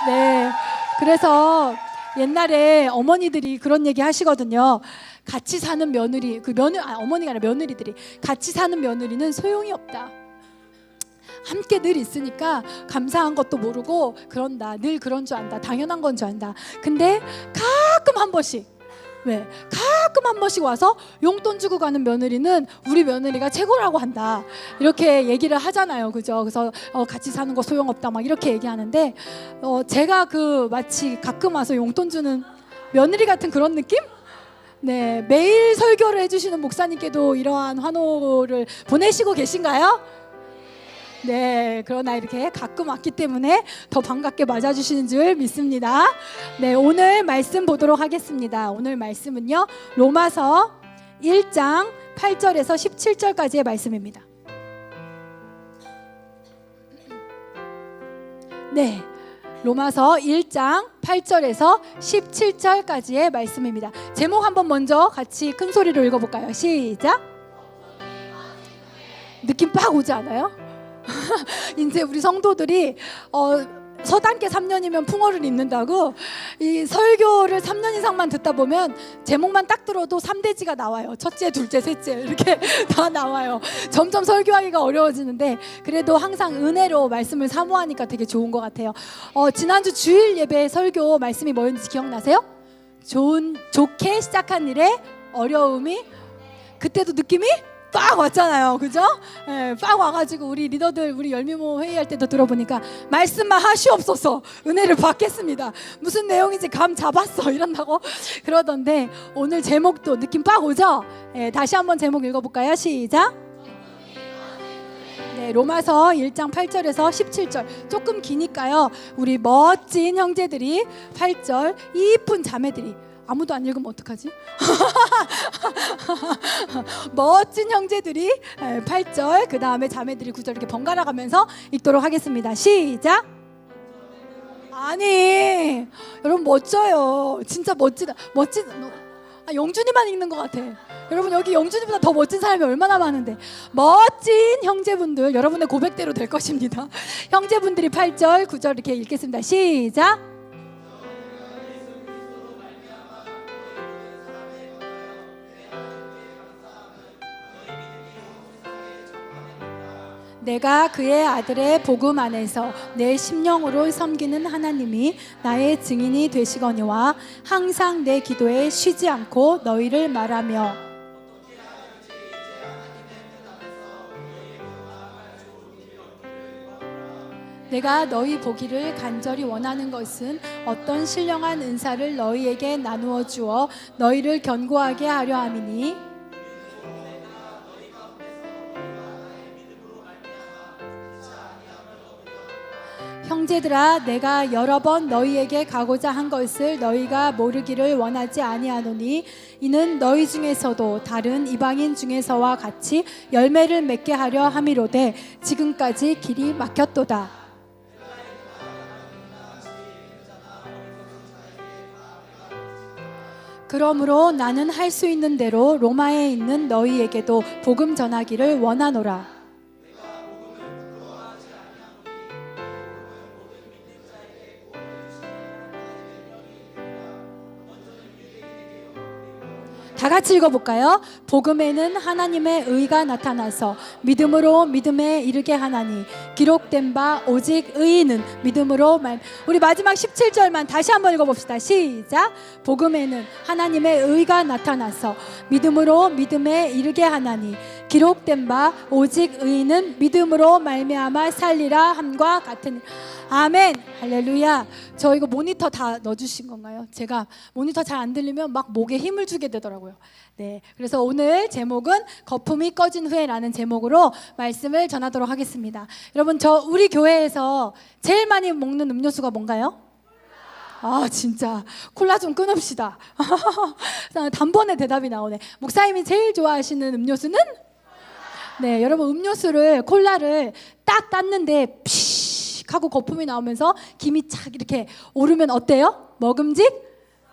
네. 그래서 옛날에 어머니들이 그런 얘기 하시거든요. 같이 사는 며느리, 어머니가 아니라 며느리들이 같이 사는 며느리는 소용이 없다. 함께 늘 있으니까 감사한 것도 모르고 그런다. 늘 그런 줄 안다. 당연한 건 줄 안다. 근데 가끔 한 번씩 가끔 한 번씩 와서 용돈 주고 가는 며느리는 우리 며느리가 최고라고 한다. 이렇게 얘기를 하잖아요. 그죠? 그래서 같이 사는 거 소용없다 막 이렇게 얘기하는데 제가 마치 가끔 와서 용돈 주는 며느리 같은 그런 느낌? 네, 매일 설교를 해주시는 목사님께도 이러한 환호를 보내시고 계신가요? 네, 그러나 이렇게 가끔 왔기 때문에 더 반갑게 맞아주시는 줄 믿습니다. 네, 오늘 말씀 보도록 하겠습니다. 오늘 말씀은요, 로마서 1장 8절에서 17절까지의 말씀입니다. 네, 로마서 1장 8절에서 17절까지의 말씀입니다. 제목 한번 먼저 같이 큰 소리로 읽어볼까요? 시작! 느낌 빡 오지 않아요? 이제 우리 성도들이 서당계 3년이면 풍어를 잇는다고 이 설교를 3년 이상만 듣다 보면 제목만 딱 들어도 3대지가 나와요. 첫째, 둘째, 셋째 이렇게 다 나와요. 점점 설교하기가 어려워지는데 그래도 항상 은혜로 말씀을 사모하니까 되게 좋은 것 같아요. 지난주 주일 예배 설교 말씀이 뭐였는지 기억나세요? 좋게 시작한 일에 어려움이 그때도 느낌이 빡 왔잖아요. 그죠? 네, 빡 와가지고 우리 리더들 우리 열미모 회의할 때도 들어보니까 말씀만 하시옵소서 은혜를 받겠습니다. 무슨 내용인지 감 잡았어 이런다고 그러던데 오늘 제목도 느낌 빡 오죠? 네, 다시 한번 제목 읽어볼까요? 시작! 네, 로마서 1장 8절에서 17절 조금 기니까요. 우리 멋진 형제들이 8절 이쁜 자매들이 아무도 안 읽으면 어떡하지? 멋진 형제들이 8절 그 다음에 자매들이 9절 이렇게 번갈아 가면서 읽도록 하겠습니다. 시작! 아니 여러분 멋져요. 진짜 멋진 영준이만 읽는 것 같아. 여러분 여기 영준이보다 더 멋진 사람이 얼마나 많은데 멋진 형제분들 여러분의 고백대로 될 것입니다. 형제분들이 8절 9절 이렇게 읽겠습니다. 시작! 내가 그의 아들의 복음 안에서 내 심령으로 섬기는 하나님이 나의 증인이 되시거니와 항상 내 기도에 쉬지 않고 너희를 말하며 내가 너희 보기를 간절히 원하는 것은 어떤 신령한 은사를 너희에게 나누어 주어 너희를 견고하게 하려 함이니 형제들아 내가 여러 번 너희에게 가고자 한 것을 너희가 모르기를 원하지 아니하노니 이는 너희 중에서도 다른 이방인 중에서와 같이 열매를 맺게 하려 함이로되 지금까지 길이 막혔도다. 그러므로 나는 할 수 있는 대로 로마에 있는 너희에게도 복음 전하기를 원하노라. 다 같이 읽어볼까요? 복음에는 하나님의 의가 나타나서 믿음으로 믿음에 이르게 하나니 기록된 바 오직 의인은 믿음으로 우리 마지막 17절만 다시 한번 읽어봅시다. 시작! 복음에는 하나님의 의가 나타나서 믿음으로 믿음에 이르게 하나니 기록된 바 오직 의인은 믿음으로 말미암아 살리라 함과 같은. 아멘. 할렐루야. 저 이거 모니터 다 넣어주신 건가요? 제가 모니터 잘 안 들리면 막 목에 힘을 주게 되더라고요. 네, 그래서 오늘 제목은 거품이 꺼진 후에라는 제목으로 말씀을 전하도록 하겠습니다. 여러분 우리 교회에서 제일 많이 먹는 음료수가 뭔가요? 아 진짜 콜라 좀 끊읍시다. 단번에 대답이 나오네. 목사님이 제일 좋아하시는 음료수는? 네, 여러분 콜라를 딱 땄는데 피쉬 하고 거품이 나오면서 김이 착 이렇게 오르면 어때요? 먹음직?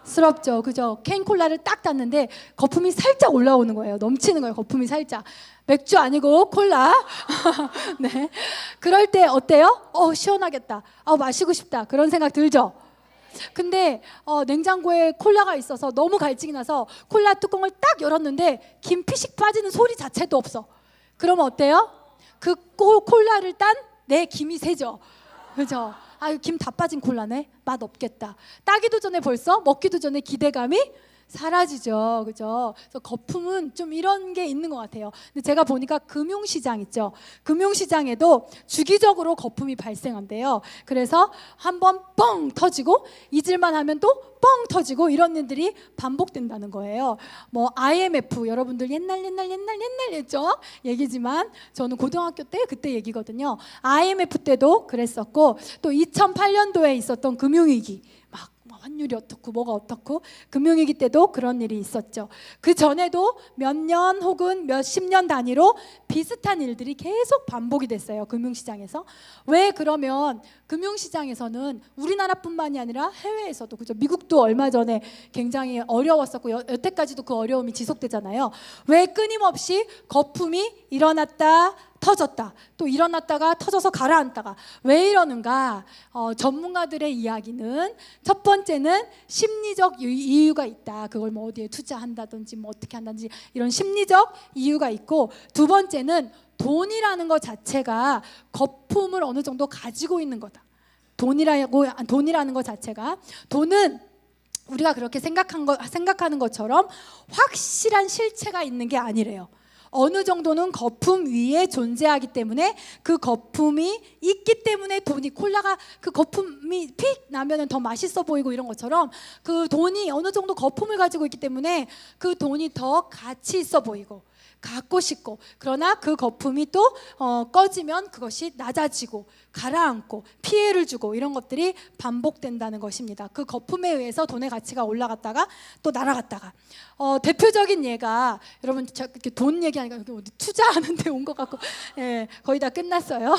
스럽죠, 그죠? 캔 콜라를 딱 땄는데 거품이 살짝 올라오는 거예요. 넘치는 거예요, 거품이 살짝. 맥주 아니고 콜라. 네. 그럴 때 어때요? 시원하겠다. 마시고 싶다. 그런 생각 들죠? 근데 냉장고에 콜라가 있어서 너무 갈증이 나서 콜라 뚜껑을 딱 열었는데 김 피식 빠지는 소리 자체도 없어. 그러면 어때요? 그 콜라를 딴 내 김이 새죠. 그죠? 김 다 빠진 콜라네. 맛 없겠다. 따기도 전에 벌써 먹기도 전에 기대감이 사라지죠. 그죠? 그래서 거품은 좀 이런 게 있는 것 같아요. 근데 제가 보니까 금융시장 있죠. 금융시장에도 주기적으로 거품이 발생한대요. 그래서 한번 뻥 터지고 잊을만 하면 또 뻥 터지고 이런 일들이 반복된다는 거예요. 뭐 IMF 여러분들 옛날 했죠? 얘기지만 저는 고등학교 때 그때 얘기거든요. IMF 때도 그랬었고 또 2008년도에 있었던 금융위기 막 환율이 어떻고 뭐가 어떻고 금융위기 때도 그런 일이 있었죠. 그 전에도 몇 년 혹은 몇십 년 단위로 비슷한 일들이 계속 반복이 됐어요. 금융시장에서. 왜 그러면 금융시장에서는 우리나라뿐만이 아니라 해외에서도 그죠? 미국도 얼마 전에 굉장히 어려웠었고 여태까지도 그 어려움이 지속되잖아요. 왜 끊임없이 거품이 일어났다 터졌다 또 일어났다가 터져서 가라앉다가 왜 이러는가? 전문가들의 이야기는 첫 번째는 심리적 이유가 있다. 그걸 뭐 어디에 투자한다든지 뭐 어떻게 한다든지 이런 심리적 이유가 있고, 두 번째는 돈이라는 것 자체가 거품을 어느 정도 가지고 있는 거다. 돈이라는 것 자체가, 돈은 우리가 그렇게 생각하는 것처럼 확실한 실체가 있는 게 아니래요. 어느 정도는 거품 위에 존재하기 때문에 그 거품이 있기 때문에 돈이, 콜라가 그 거품이 픽 나면은 더 맛있어 보이고 이런 것처럼 그 돈이 어느 정도 거품을 가지고 있기 때문에 그 돈이 더 가치 있어 보이고 갖고 싶고, 그러나 그 거품이 또 꺼지면 그것이 낮아지고 가라앉고 피해를 주고 이런 것들이 반복된다는 것입니다. 그 거품에 의해서 돈의 가치가 올라갔다가 또 날아갔다가. 대표적인 예가, 여러분 이렇게 돈 얘기하니까 어디 투자하는 데 온 것 같고 거의 다 끝났어요.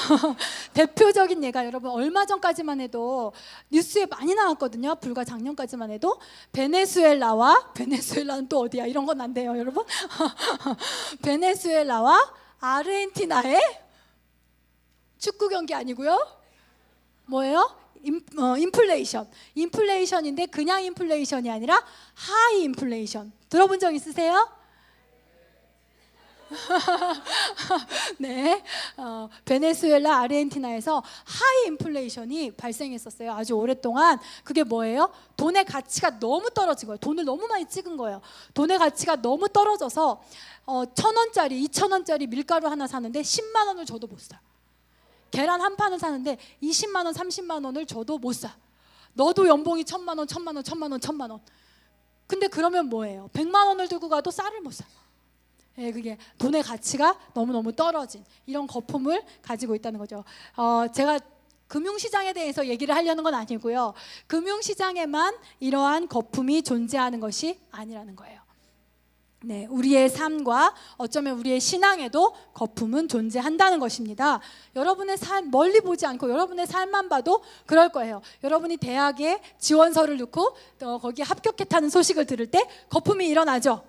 대표적인 예가, 여러분 얼마 전까지만 해도 뉴스에 많이 나왔거든요. 불과 작년까지만 해도 베네수엘라는 또 어디야, 이런 건 안 돼요 여러분. 베네수엘라와 아르헨티나의 축구 경기 아니고요. 뭐예요? 인플레이션인데 그냥 인플레이션이 아니라 하이 인플레이션. 들어본 적 있으세요? 네, 베네수엘라, 아르헨티나에서 하이 인플레이션이 발생했었어요. 아주 오랫동안. 그게 뭐예요? 돈의 가치가 너무 떨어진 거예요. 돈을 너무 많이 찍은 거예요. 돈의 가치가 너무 떨어져서 1,000원짜리, 2,000원짜리 밀가루 하나 사는데 10만 원을 줘도 못 사. 계란 한 판을 사는데 20만 원, 30만 원을 줘도 못 사. 너도 연봉이 1,000만 원. 근데 그러면 뭐예요? 100만 원을 들고 가도 쌀을 못 사. 그게 돈의 가치가 너무너무 떨어진 이런 거품을 가지고 있다는 거죠. 제가 금융시장에 대해서 얘기를 하려는 건 아니고요. 금융시장에만 이러한 거품이 존재하는 것이 아니라는 거예요. 네, 우리의 삶과 어쩌면 우리의 신앙에도 거품은 존재한다는 것입니다. 여러분의 삶 멀리 보지 않고 여러분의 삶만 봐도 그럴 거예요. 여러분이 대학에 지원서를 넣고 거기에 합격했다는 소식을 들을 때 거품이 일어나죠.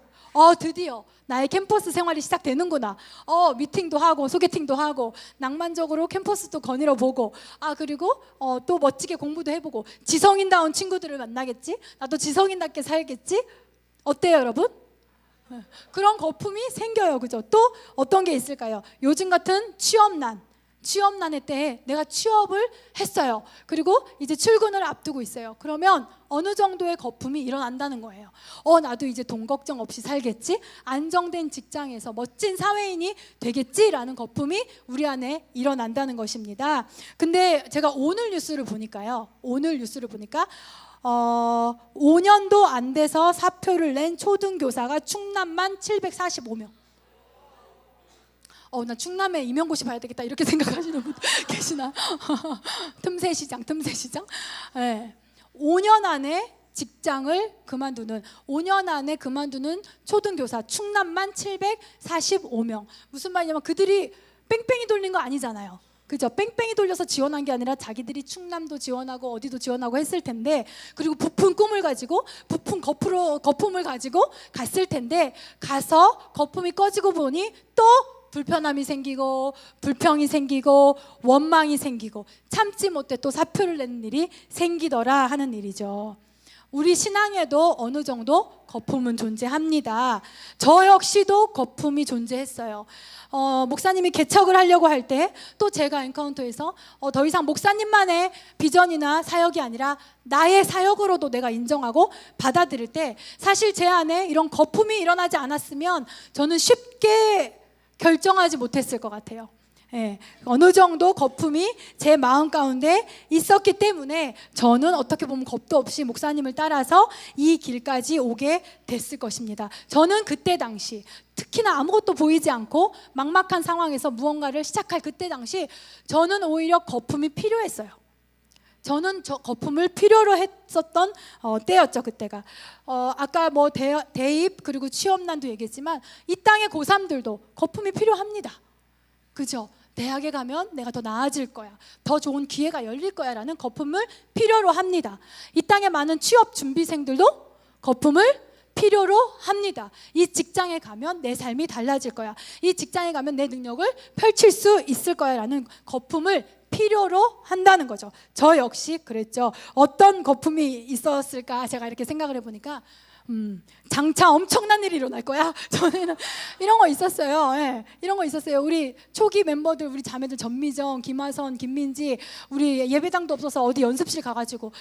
드디어 나의 캠퍼스 생활이 시작되는구나. 미팅도 하고 소개팅도 하고 낭만적으로 캠퍼스도 거닐어 보고, 그리고 또 멋지게 공부도 해보고 지성인다운 친구들을 만나겠지. 나도 지성인답게 살겠지. 어때요 여러분? 그런 거품이 생겨요. 그죠? 또 어떤 게 있을까요? 요즘 같은 취업난의 때에 내가 취업을 했어요. 그리고 이제 출근을 앞두고 있어요. 그러면 어느 정도의 거품이 일어난다는 거예요. 나도 이제 돈 걱정 없이 살겠지? 안정된 직장에서 멋진 사회인이 되겠지라는 거품이 우리 안에 일어난다는 것입니다. 근데 제가 오늘 뉴스를 보니까 5년도 안 돼서 사표를 낸 초등교사가 충남만 745명. 나 충남에 임용고시 봐야 되겠다 이렇게 생각하시는 분 계시나? 틈새 시장. 네. 5년 안에 직장을 그만두는, 5년 안에 그만두는 초등교사 충남만 745명. 무슨 말이냐면 그들이 뺑뺑이 돌린 거 아니잖아요. 그죠? 뺑뺑이 돌려서 지원한 게 아니라 자기들이 충남도 지원하고 어디도 지원하고 했을 텐데, 그리고 부푼 꿈을 가지고 부푼 거품을 가지고 갔을 텐데, 가서 거품이 꺼지고 보니 또 불편함이 생기고 불평이 생기고 원망이 생기고 참지 못해 또 사표를 내는 일이 생기더라 하는 일이죠. 우리 신앙에도 어느 정도 거품은 존재합니다. 저 역시도 거품이 존재했어요. 목사님이 개척을 하려고 할 때 또 제가 엔카운터에서 더 이상 목사님만의 비전이나 사역이 아니라 나의 사역으로도 내가 인정하고 받아들일 때, 사실 제 안에 이런 거품이 일어나지 않았으면 저는 쉽게 결정하지 못했을 것 같아요. 예, 어느 정도 거품이 제 마음 가운데 있었기 때문에 저는 어떻게 보면 겁도 없이 목사님을 따라서 이 길까지 오게 됐을 것입니다. 저는 그때 당시, 특히나 아무것도 보이지 않고 막막한 상황에서 무언가를 시작할 그때 당시, 저는 오히려 거품이 필요했어요. 저는 저 거품을 필요로 했었던 때였죠. 그때가 아까 뭐 대입 그리고 취업난도 얘기했지만, 이 땅의 고3들도 거품이 필요합니다. 그죠? 대학에 가면 내가 더 나아질 거야, 더 좋은 기회가 열릴 거야 라는 거품을 필요로 합니다. 이 땅에 많은 취업 준비생들도 거품을 필요로 합니다. 이 직장에 가면 내 삶이 달라질 거야, 이 직장에 가면 내 능력을 펼칠 수 있을 거야 라는 거품을 필요로 한다는 거죠. 저 역시 그랬죠. 어떤 거품이 있었을까 제가 이렇게 생각을 해보니까, 장차 엄청난 일이 일어날 거야. 저는 이런 거 있었어요. 예, 이런 거 있었어요. 우리 초기 멤버들, 우리 자매들 전미정, 김하선, 김민지, 우리 예배당도 없어서 어디 연습실 가가지고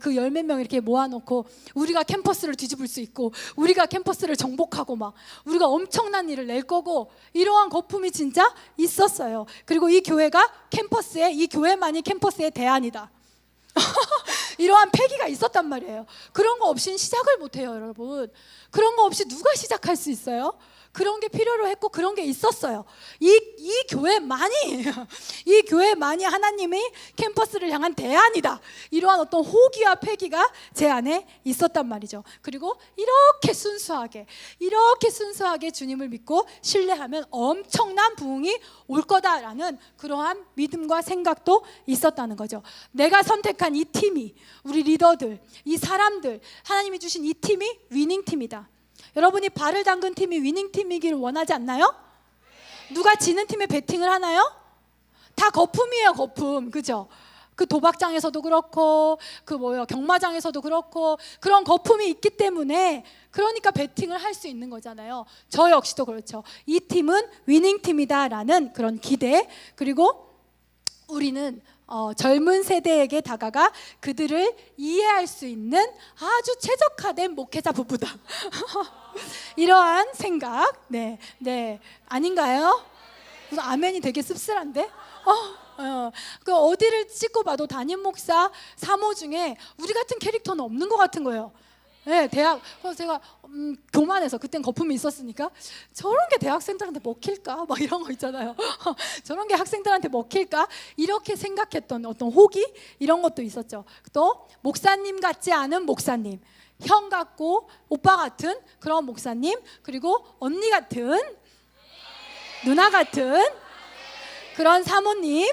그 열 몇 명 이렇게 모아놓고 우리가 캠퍼스를 뒤집을 수 있고 우리가 캠퍼스를 정복하고 막 우리가 엄청난 일을 낼 거고, 이러한 거품이 진짜 있었어요. 그리고 이 교회가 캠퍼스에, 이 교회만이 캠퍼스의 대안이다. 이러한 패기가 있었단 말이에요. 그런 거 없이는 시작을 못해요, 여러분. 그런 거 없이 누가 시작할 수 있어요? 그런 게 필요로 했고 그런 게 있었어요. 이 교회만이 이 교회만이 하나님의 캠퍼스를 향한 대안이다, 이러한 어떤 호기와 패기가 제 안에 있었단 말이죠. 그리고 이렇게 순수하게 주님을 믿고 신뢰하면 엄청난 부흥이 올 거다라는 그러한 믿음과 생각도 있었다는 거죠. 내가 선택한 이 팀이, 우리 리더들, 이 사람들, 하나님이 주신 이 팀이 위닝팀이다. 여러분이 발을 담근 팀이 위닝팀이기를 원하지 않나요? 누가 지는 팀에 배팅을 하나요? 다 거품이에요, 거품. 그죠? 그 도박장에서도 그렇고 경마장에서도 그렇고 그런 거품이 있기 때문에, 그러니까 배팅을 할 수 있는 거잖아요. 저 역시도 그렇죠. 이 팀은 위닝팀이다라는 그런 기대, 그리고 우리는 젊은 세대에게 다가가 그들을 이해할 수 있는 아주 최적화된 목회자 부부다. 이러한 생각, 네, 아닌가요? 무슨 아멘이 되게 씁쓸한데? 그 어디를 찍고 봐도 담임 목사, 사모 중에 우리 같은 캐릭터는 없는 것 같은 거예요. 네, 그래서 제가 교만해서, 그땐 거품이 있었으니까 저런 게 대학생들한테 먹힐까? 막 이런 거 있잖아요. 저런 게 학생들한테 먹힐까? 이렇게 생각했던 어떤 호기? 이런 것도 있었죠. 또 목사님 같지 않은 목사님, 형 같고 오빠 같은 그런 목사님, 그리고 언니 같은, 누나 같은 그런 사모님이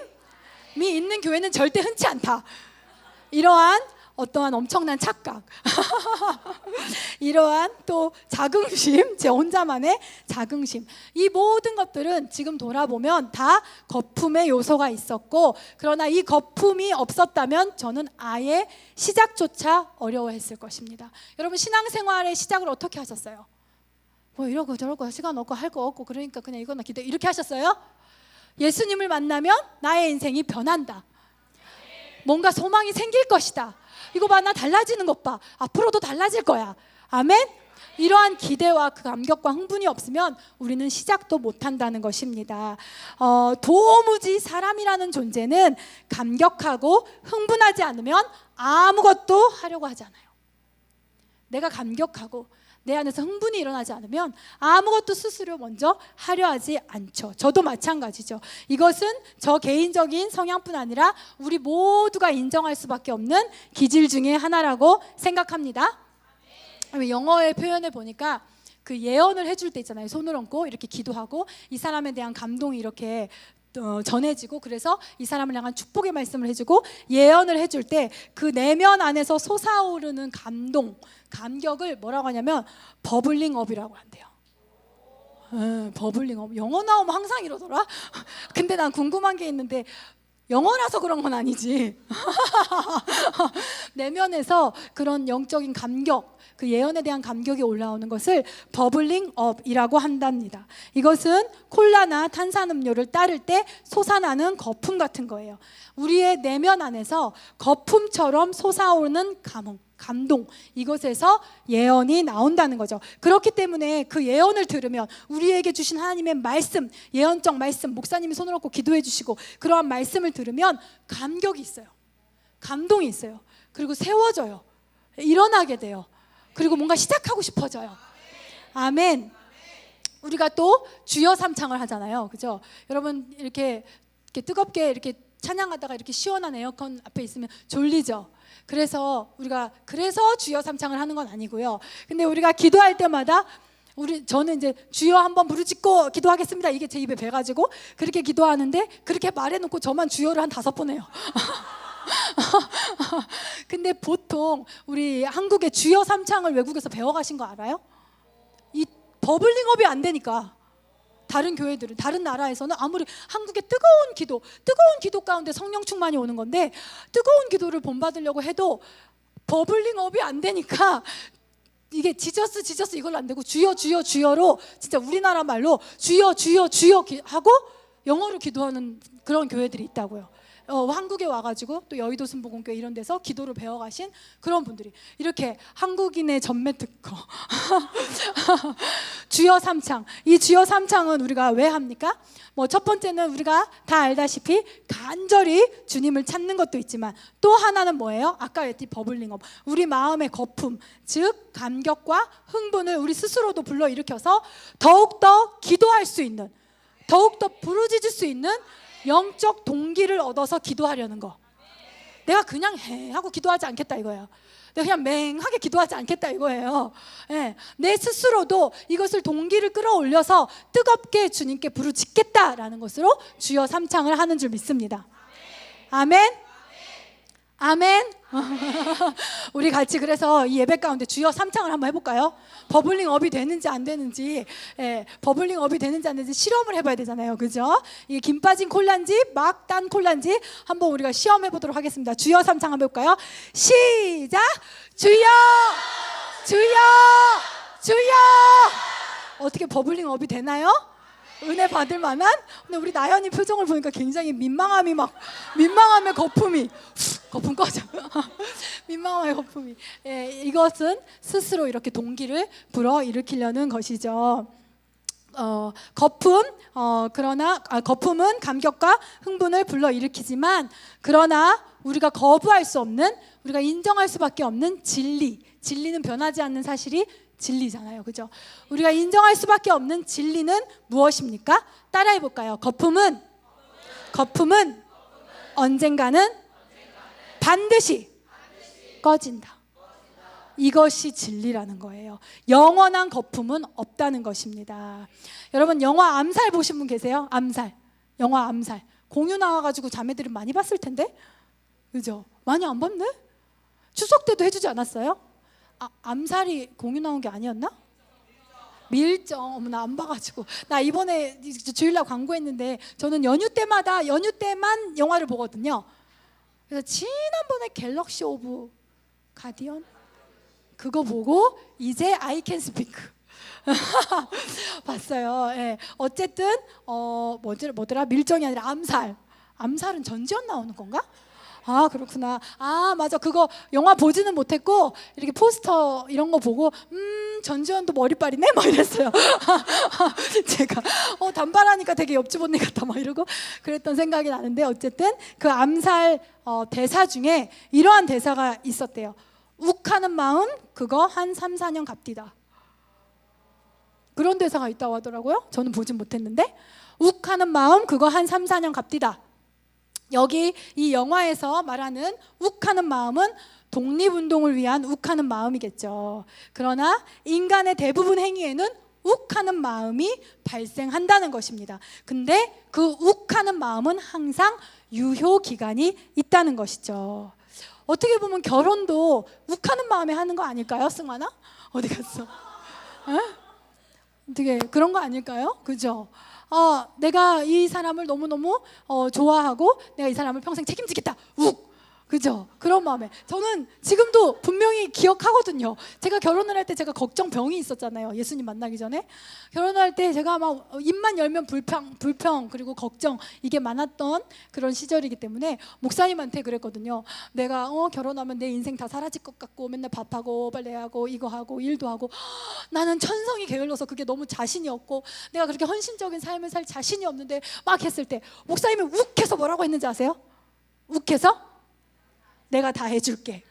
있는 교회는 절대 흔치 않다. 이러한 어떠한 엄청난 착각, 이러한 또 자긍심, 제 혼자만의 자긍심, 이 모든 것들은 지금 돌아보면 다 거품의 요소가 있었고, 그러나 이 거품이 없었다면 저는 아예 시작조차 어려워했을 것입니다. 여러분, 신앙생활의 시작을 어떻게 하셨어요? 뭐 이러고 저러고 시간 없고 할 거 없고 그러니까 그냥 이거나 기대, 이렇게 하셨어요? 예수님을 만나면 나의 인생이 변한다, 뭔가 소망이 생길 것이다, 이거 봐, 나 달라지는 것 봐, 앞으로도 달라질 거야, 아멘? 이러한 기대와 그 감격과 흥분이 없으면 우리는 시작도 못한다는 것입니다. 도무지 사람이라는 존재는 감격하고 흥분하지 않으면 아무것도 하려고 하지 않아요. 내가 감격하고 내 안에서 흥분이 일어나지 않으면 아무것도 스스로 먼저 하려 하지 않죠. 저도 마찬가지죠. 이것은 저 개인적인 성향뿐 아니라 우리 모두가 인정할 수밖에 없는 기질 중에 하나라고 생각합니다. 영어의 표현을 보니까 그 예언을 해줄 때 있잖아요. 손을 얹고 이렇게 기도하고 이 사람에 대한 감동이 이렇게 전해지고, 그래서 이 사람을 향한 축복의 말씀을 해주고 예언을 해줄 때 그 내면 안에서 솟아오르는 감격을 뭐라고 하냐면 버블링업이라고 한대요. 버블링업. 영어 나오면 항상 이러더라. 근데 난 궁금한 게 있는데, 영어라서 그런 건 아니지. 내면에서 그런 영적인 감격, 그 예언에 대한 감격이 올라오는 것을 버블링 업이라고 한답니다. 이것은 콜라나 탄산음료를 따를 때 솟아나는 거품 같은 거예요. 우리의 내면 안에서 거품처럼 솟아오르는 감동, 이것에서 예언이 나온다는 거죠. 그렇기 때문에 그 예언을 들으면 우리에게 주신 하나님의 말씀, 예언적 말씀, 목사님이 손을 얹고 기도해 주시고 그러한 말씀을 들으면 감격이 있어요. 감동이 있어요. 그리고 세워져요. 일어나게 돼요. 그리고 뭔가 시작하고 싶어져요. 아멘. 우리가 또 주여 삼창을 하잖아요. 그죠? 여러분 이렇게 뜨겁게 이렇게 찬양하다가 이렇게 시원한 에어컨 앞에 있으면 졸리죠. 그래서 주여 삼창을 하는 건 아니고요. 근데 우리가 기도할 때마다 저는 이제 주여 한번 부르짖고 기도하겠습니다. 이게 제 입에 배가지고 그렇게 기도하는데, 그렇게 말해놓고 저만 주여를 한 5번 해요. 근데 보통 우리 한국의 주여 삼창을 외국에서 배워가신 거 알아요? 이 버블링업이 안 되니까. 다른 교회들은, 다른 나라에서는 아무리 한국의 뜨거운 기도 가운데 성령 충만이 오는 건데, 뜨거운 기도를 본받으려고 해도 버블링업이 안 되니까 이게 지저스 이걸로 안 되고 주여로 진짜 우리나라 말로 주여 하고 영어로 기도하는 그런 교회들이 있다고요. 한국에 와가지고 또 여의도 순복음교회 이런 데서 기도를 배워가신 그런 분들이 이렇게 한국인의 전매 특허 주여 삼창. 이 주여 삼창은 우리가 왜 합니까? 첫 번째는 우리가 다 알다시피 간절히 주님을 찾는 것도 있지만, 또 하나는 뭐예요? 아까 했듯이 버블링업, 우리 마음의 거품, 즉 감격과 흥분을 우리 스스로도 불러일으켜서 더욱더 기도할 수 있는, 더욱더 부르짖을 수 있는 영적 동기를 얻어서 기도하려는 거. 내가 그냥 해 하고 기도하지 않겠다 이거예요. 내가 그냥 맹하게 기도하지 않겠다 이거예요. 내 스스로도 이것을 동기를 끌어올려서 뜨겁게 주님께 부르짖겠다라는 것으로 주여 삼창을 하는 줄 믿습니다. 아멘. 아멘. 우리 같이 그래서 이 예배 가운데 주여 삼창을 한번 해볼까요? 버블링업이 되는지 안 되는지, 버블링업이 되는지 안 되는지 실험을 해봐야 되잖아요. 그죠? 이게 김 빠진 콜라인지 막 딴 콜라인지 한번 우리가 시험해 보도록 하겠습니다. 주여 삼창 한번 해볼까요? 시작! 주여! 어떻게 버블링업이 되나요? 은혜 받을 만한? 근데 우리 나연이 표정을 보니까 굉장히 민망함의 거품이 거품 꺼져. 민망함의 거품이. 이것은 스스로 이렇게 동기를 불어일으키려는 것이죠. 거품은 감격과 흥분을 불러일으키지만, 그러나 우리가 거부할 수 없는, 우리가 인정할 수밖에 없는 진리는 변하지 않는 사실이 진리잖아요. 그죠? 우리가 인정할 수밖에 없는 진리는 무엇입니까? 따라해 볼까요? 거품은 언젠가는 반드시 꺼진다. 이것이 진리라는 거예요. 영원한 거품은 없다는 것입니다. 여러분 영화 암살 보신 분 계세요? 영화 암살. 공유 나와가지고 자매들은 많이 봤을 텐데, 그죠? 많이 안 봤네? 추석 때도 해주지 않았어요? 암살이 공유 나온 게 아니었나? 밀정. 어머, 나 안 봐가지고. 나 이번에 주일날 광고했는데, 저는 연휴 때만 영화를 보거든요. 그래서 지난번에 갤럭시 오브 가디언 그거 보고 이제 I can speak 봤어요. 어쨌든 뭐더라? 밀정이 아니라 암살은 전지현 나오는 건가? 아, 그렇구나. 맞아. 그거 영화 보지는 못했고 이렇게 포스터 이런 거 보고 전지현도 머리빨이네? 막 이랬어요. 제가 단발하니까 되게 옆집 언니 같다 막 이러고 그랬던 생각이 나는데, 어쨌든 그 암살 대사 중에 이러한 대사가 있었대요. 욱하는 마음 그거 한 3, 4년 갑디다. 그런 대사가 있다고 하더라고요. 저는 보진 못했는데, 욱하는 마음 그거 한 3, 4년 갑디다. 여기 이 영화에서 말하는 욱하는 마음은 독립운동을 위한 욱하는 마음이겠죠. 그러나 인간의 대부분 행위에는 욱하는 마음이 발생한다는 것입니다. 근데 그 욱하는 마음은 항상 유효 기간이 있다는 것이죠. 어떻게 보면 결혼도 욱하는 마음에 하는 거 아닐까요? 승환아? 어디 갔어? 에? 어떻게 그런 거 아닐까요? 그죠? 내가 이 사람을 너무너무 좋아하고 내가 이 사람을 평생 책임지겠다. 욱! 그죠? 그런 마음에 저는 지금도 분명히 기억하거든요. 제가 결혼을 할 때 제가 걱정병이 있었잖아요. 예수님 만나기 전에 결혼할 때 제가 막 입만 열면 불평 그리고 걱정 이게 많았던 그런 시절이기 때문에 목사님한테 그랬거든요. 내가 결혼하면 내 인생 다 사라질 것 같고 맨날 밥하고 빨래하고 이거 하고 일도 하고 나는 천성이 게을러서 그게 너무 자신이 없고 내가 그렇게 헌신적인 삶을 살 자신이 없는데 막 했을 때 목사님이 욱해서 뭐라고 했는지 아세요? 욱해서 내가 다 해줄게.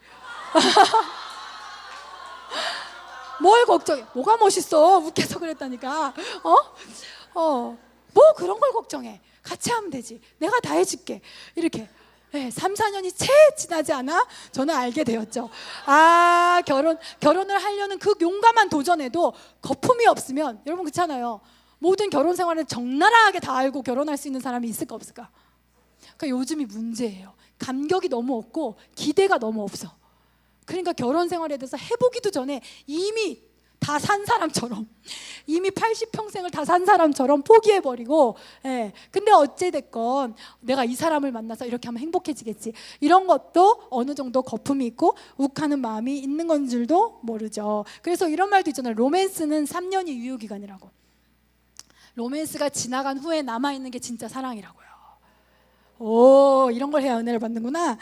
뭘 걱정해? 뭐가 멋있어? 욱해서 그랬다니까. 뭐 그런 걸 걱정해? 같이 하면 되지. 내가 다 해줄게. 이렇게 3, 4년이 채 지나지 않아 저는 알게 되었죠. 결혼을 하려는 그 용감한 도전에도 거품이 없으면 여러분 그렇잖아요. 모든 결혼 생활을 적나라하게 다 알고 결혼할 수 있는 사람이 있을까 없을까? 그러니까 요즘이 문제예요. 감격이 너무 없고 기대가 너무 없어. 그러니까 결혼 생활에 대해서 해보기도 전에 이미 다 산 사람처럼 이미 80평생을 다 산 사람처럼 포기해버리고 근데 어찌됐건 내가 이 사람을 만나서 이렇게 하면 행복해지겠지 이런 것도 어느 정도 거품이 있고 욱하는 마음이 있는 건 줄도 모르죠. 그래서 이런 말도 있잖아요. 로맨스는 3년이 유효기간이라고. 로맨스가 지나간 후에 남아있는 게 진짜 사랑이라고요. 오, 이런 걸 해야 은혜를 받는구나.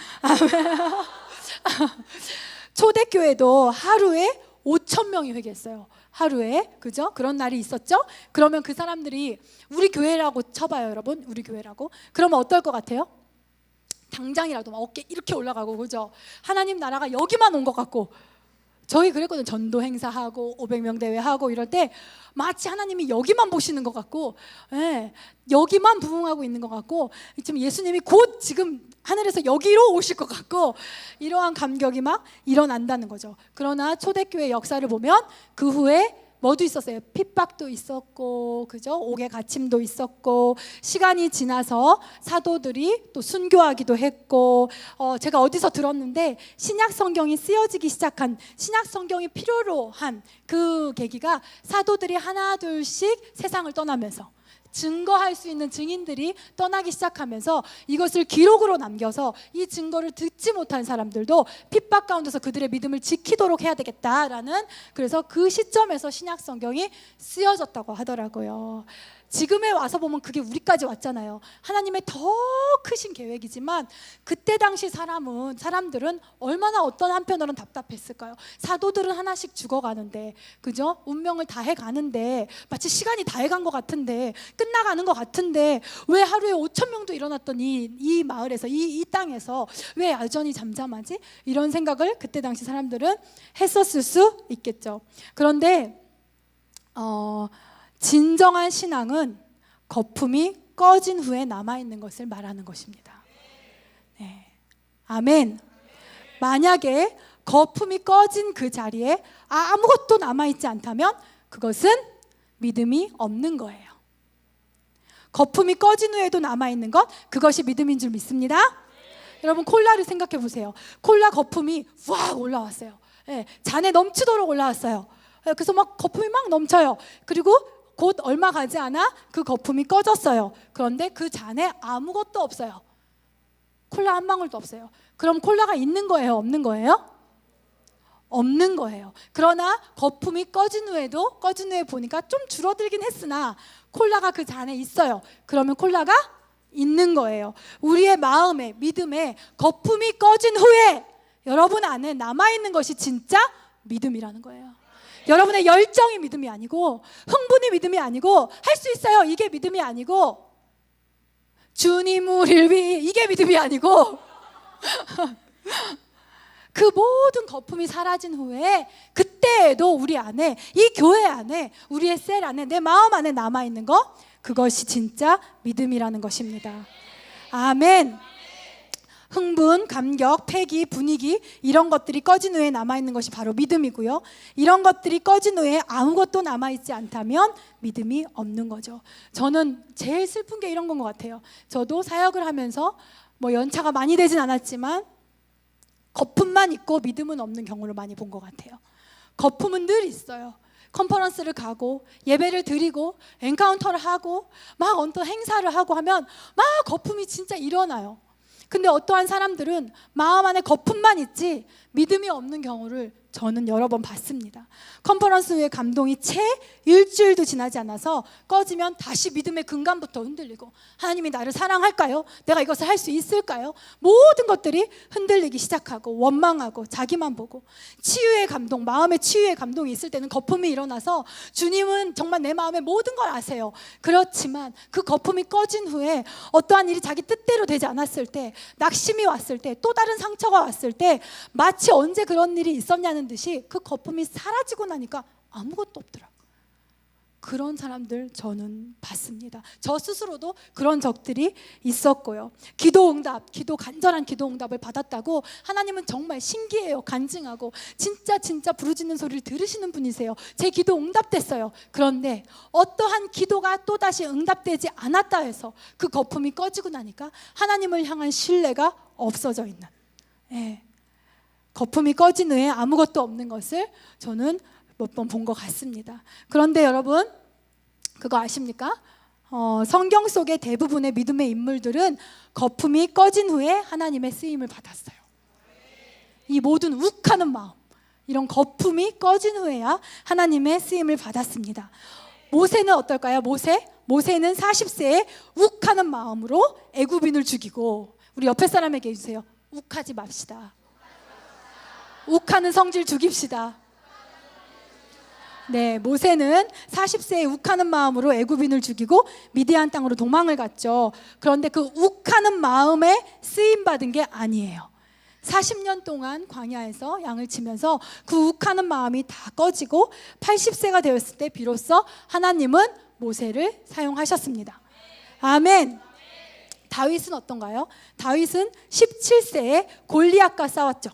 초대교회도 하루에 5,000명이 회개했어요. 하루에. 그죠? 그런 날이 있었죠? 그러면 그 사람들이 우리 교회라고 쳐봐요, 여러분. 우리 교회라고. 그러면 어떨 것 같아요? 당장이라도 막 어깨 이렇게 올라가고, 그죠? 하나님 나라가 여기만 온 것 같고. 저희 그랬거든요. 전도 행사하고 500명 대회하고 이럴 때 마치 하나님이 여기만 보시는 것 같고 여기만 부응하고 있는 것 같고 지금 예수님이 곧 지금 하늘에서 여기로 오실 것 같고 이러한 감격이 막 일어난다는 거죠. 그러나 초대교회 역사를 보면 그 후에 뭐도 있었어요? 핍박도 있었고, 그죠? 옥의 갇힘도 있었고, 시간이 지나서 사도들이 또 순교하기도 했고, 제가 어디서 들었는데 신약 성경이 쓰여지기 시작한 신약 성경이 필요로 한 그 계기가 사도들이 하나 둘씩 세상을 떠나면서 증거할 수 있는 증인들이 떠나기 시작하면서 이것을 기록으로 남겨서 이 증거를 듣지 못한 사람들도 핍박 가운데서 그들의 믿음을 지키도록 해야 되겠다라는 그래서 그 시점에서 신약 성경이 쓰여졌다고 하더라고요. 지금에 와서 보면 그게 우리까지 왔잖아요. 하나님의 더 크신 계획이지만 그때 당시 사람들은 얼마나 어떤 한편으로는 답답했을까요? 사도들은 하나씩 죽어가는데, 그죠? 운명을 다 해가는데 마치 시간이 다 해간 것 같은데 끝나가는 것 같은데 왜 하루에 5,000명도 일어났던 이 마을에서 이 땅에서 왜 여전히 잠잠하지? 이런 생각을 그때 당시 사람들은 했었을 수 있겠죠. 그런데 진정한 신앙은 거품이 꺼진 후에 남아있는 것을 말하는 것입니다. 네. 아멘. 만약에 거품이 꺼진 그 자리에 아무것도 남아있지 않다면 그것은 믿음이 없는 거예요. 거품이 꺼진 후에도 남아있는 것, 그것이 믿음인 줄 믿습니다. 여러분 콜라를 생각해 보세요. 콜라 거품이 확 올라왔어요. 잔에 넘치도록 올라왔어요. 그래서 막 거품이 막 넘쳐요. 그리고 곧 얼마 가지 않아 그 거품이 꺼졌어요. 그런데 그 잔에 아무것도 없어요. 콜라 한 방울도 없어요. 그럼 콜라가 있는 거예요? 없는 거예요? 없는 거예요. 그러나 거품이 꺼진 후에 보니까 좀 줄어들긴 했으나 콜라가 그 잔에 있어요. 그러면 콜라가 있는 거예요. 우리의 마음에, 믿음에 거품이 꺼진 후에 여러분 안에 남아있는 것이 진짜 믿음이라는 거예요. 여러분의 열정이 믿음이 아니고 흥분이 믿음이 아니고 할 수 있어요 이게 믿음이 아니고 주님 우리를 위해 이게 믿음이 아니고 그 모든 거품이 사라진 후에 그때에도 우리 안에 이 교회 안에 우리의 셀 안에 내 마음 안에 남아있는 거 그것이 진짜 믿음이라는 것입니다. 아멘. 흥분, 감격, 패기, 분위기 이런 것들이 꺼진 후에 남아있는 것이 바로 믿음이고요. 이런 것들이 꺼진 후에 아무것도 남아있지 않다면 믿음이 없는 거죠. 저는 제일 슬픈 게 이런 건 것 같아요. 저도 사역을 하면서 뭐 연차가 많이 되진 않았지만 거품만 있고 믿음은 없는 경우를 많이 본 것 같아요. 거품은 늘 있어요. 컨퍼런스를 가고 예배를 드리고 엔카운터를 하고 막 어떤 행사를 하고 하면 막 거품이 진짜 일어나요. 근데 어떠한 사람들은 마음 안에 거품만 있지 믿음이 없는 경우를 저는 여러 번 봤습니다. 컨퍼런스 후에 감동이 채 일주일도 지나지 않아서 꺼지면 다시 믿음의 근간부터 흔들리고, 하나님이 나를 사랑할까요? 내가 이것을 할 수 있을까요? 모든 것들이 흔들리기 시작하고 원망하고 자기만 보고, 치유의 감동, 마음의 치유의 감동이 있을 때는 거품이 일어나서 주님은 정말 내 마음의 모든 걸 아세요. 그렇지만 그 거품이 꺼진 후에 어떠한 일이 자기 뜻대로 되지 않았을 때, 낙심이 왔을 때, 또 다른 상처가 왔을 때 마치 언제 그런 일이 있었냐는 듯이 그 거품이 사라지고 나니까 아무것도 없더라고요. 그런 사람들 저는 봤습니다. 저 스스로도 그런 적들이 있었고요. 간절한 기도 응답을 받았다고 하나님은 정말 신기해요. 간증하고 진짜 부르짖는 소리를 들으시는 분이세요. 제 기도 응답됐어요. 그런데 어떠한 기도가 또다시 응답되지 않았다 해서 그 거품이 꺼지고 나니까 하나님을 향한 신뢰가 없어져 있는, 거품이 꺼진 후에 아무것도 없는 것을 저는 몇 번 본 것 같습니다. 그런데 여러분, 그거 아십니까? 성경 속의 대부분의 믿음의 인물들은 거품이 꺼진 후에 하나님의 쓰임을 받았어요. 이 모든 욱하는 마음, 이런 거품이 꺼진 후에야 하나님의 쓰임을 받았습니다. 모세는 어떨까요? 모세는 40세에 욱하는 마음으로 애굽인을 죽이고, 우리 옆에 사람에게 해주세요. 욱하지 맙시다. 욱하는 성질 죽입시다. 네, 모세는 40세에 욱하는 마음으로 애굽인을 죽이고 미디안 땅으로 도망을 갔죠. 그런데 그 욱하는 마음에 쓰임 받은 게 아니에요. 40년 동안 광야에서 양을 치면서 그 욱하는 마음이 다 꺼지고 80세가 되었을 때 비로소 하나님은 모세를 사용하셨습니다. 아멘. 다윗은 어떤가요? 다윗은 17세에 골리앗과 싸웠죠.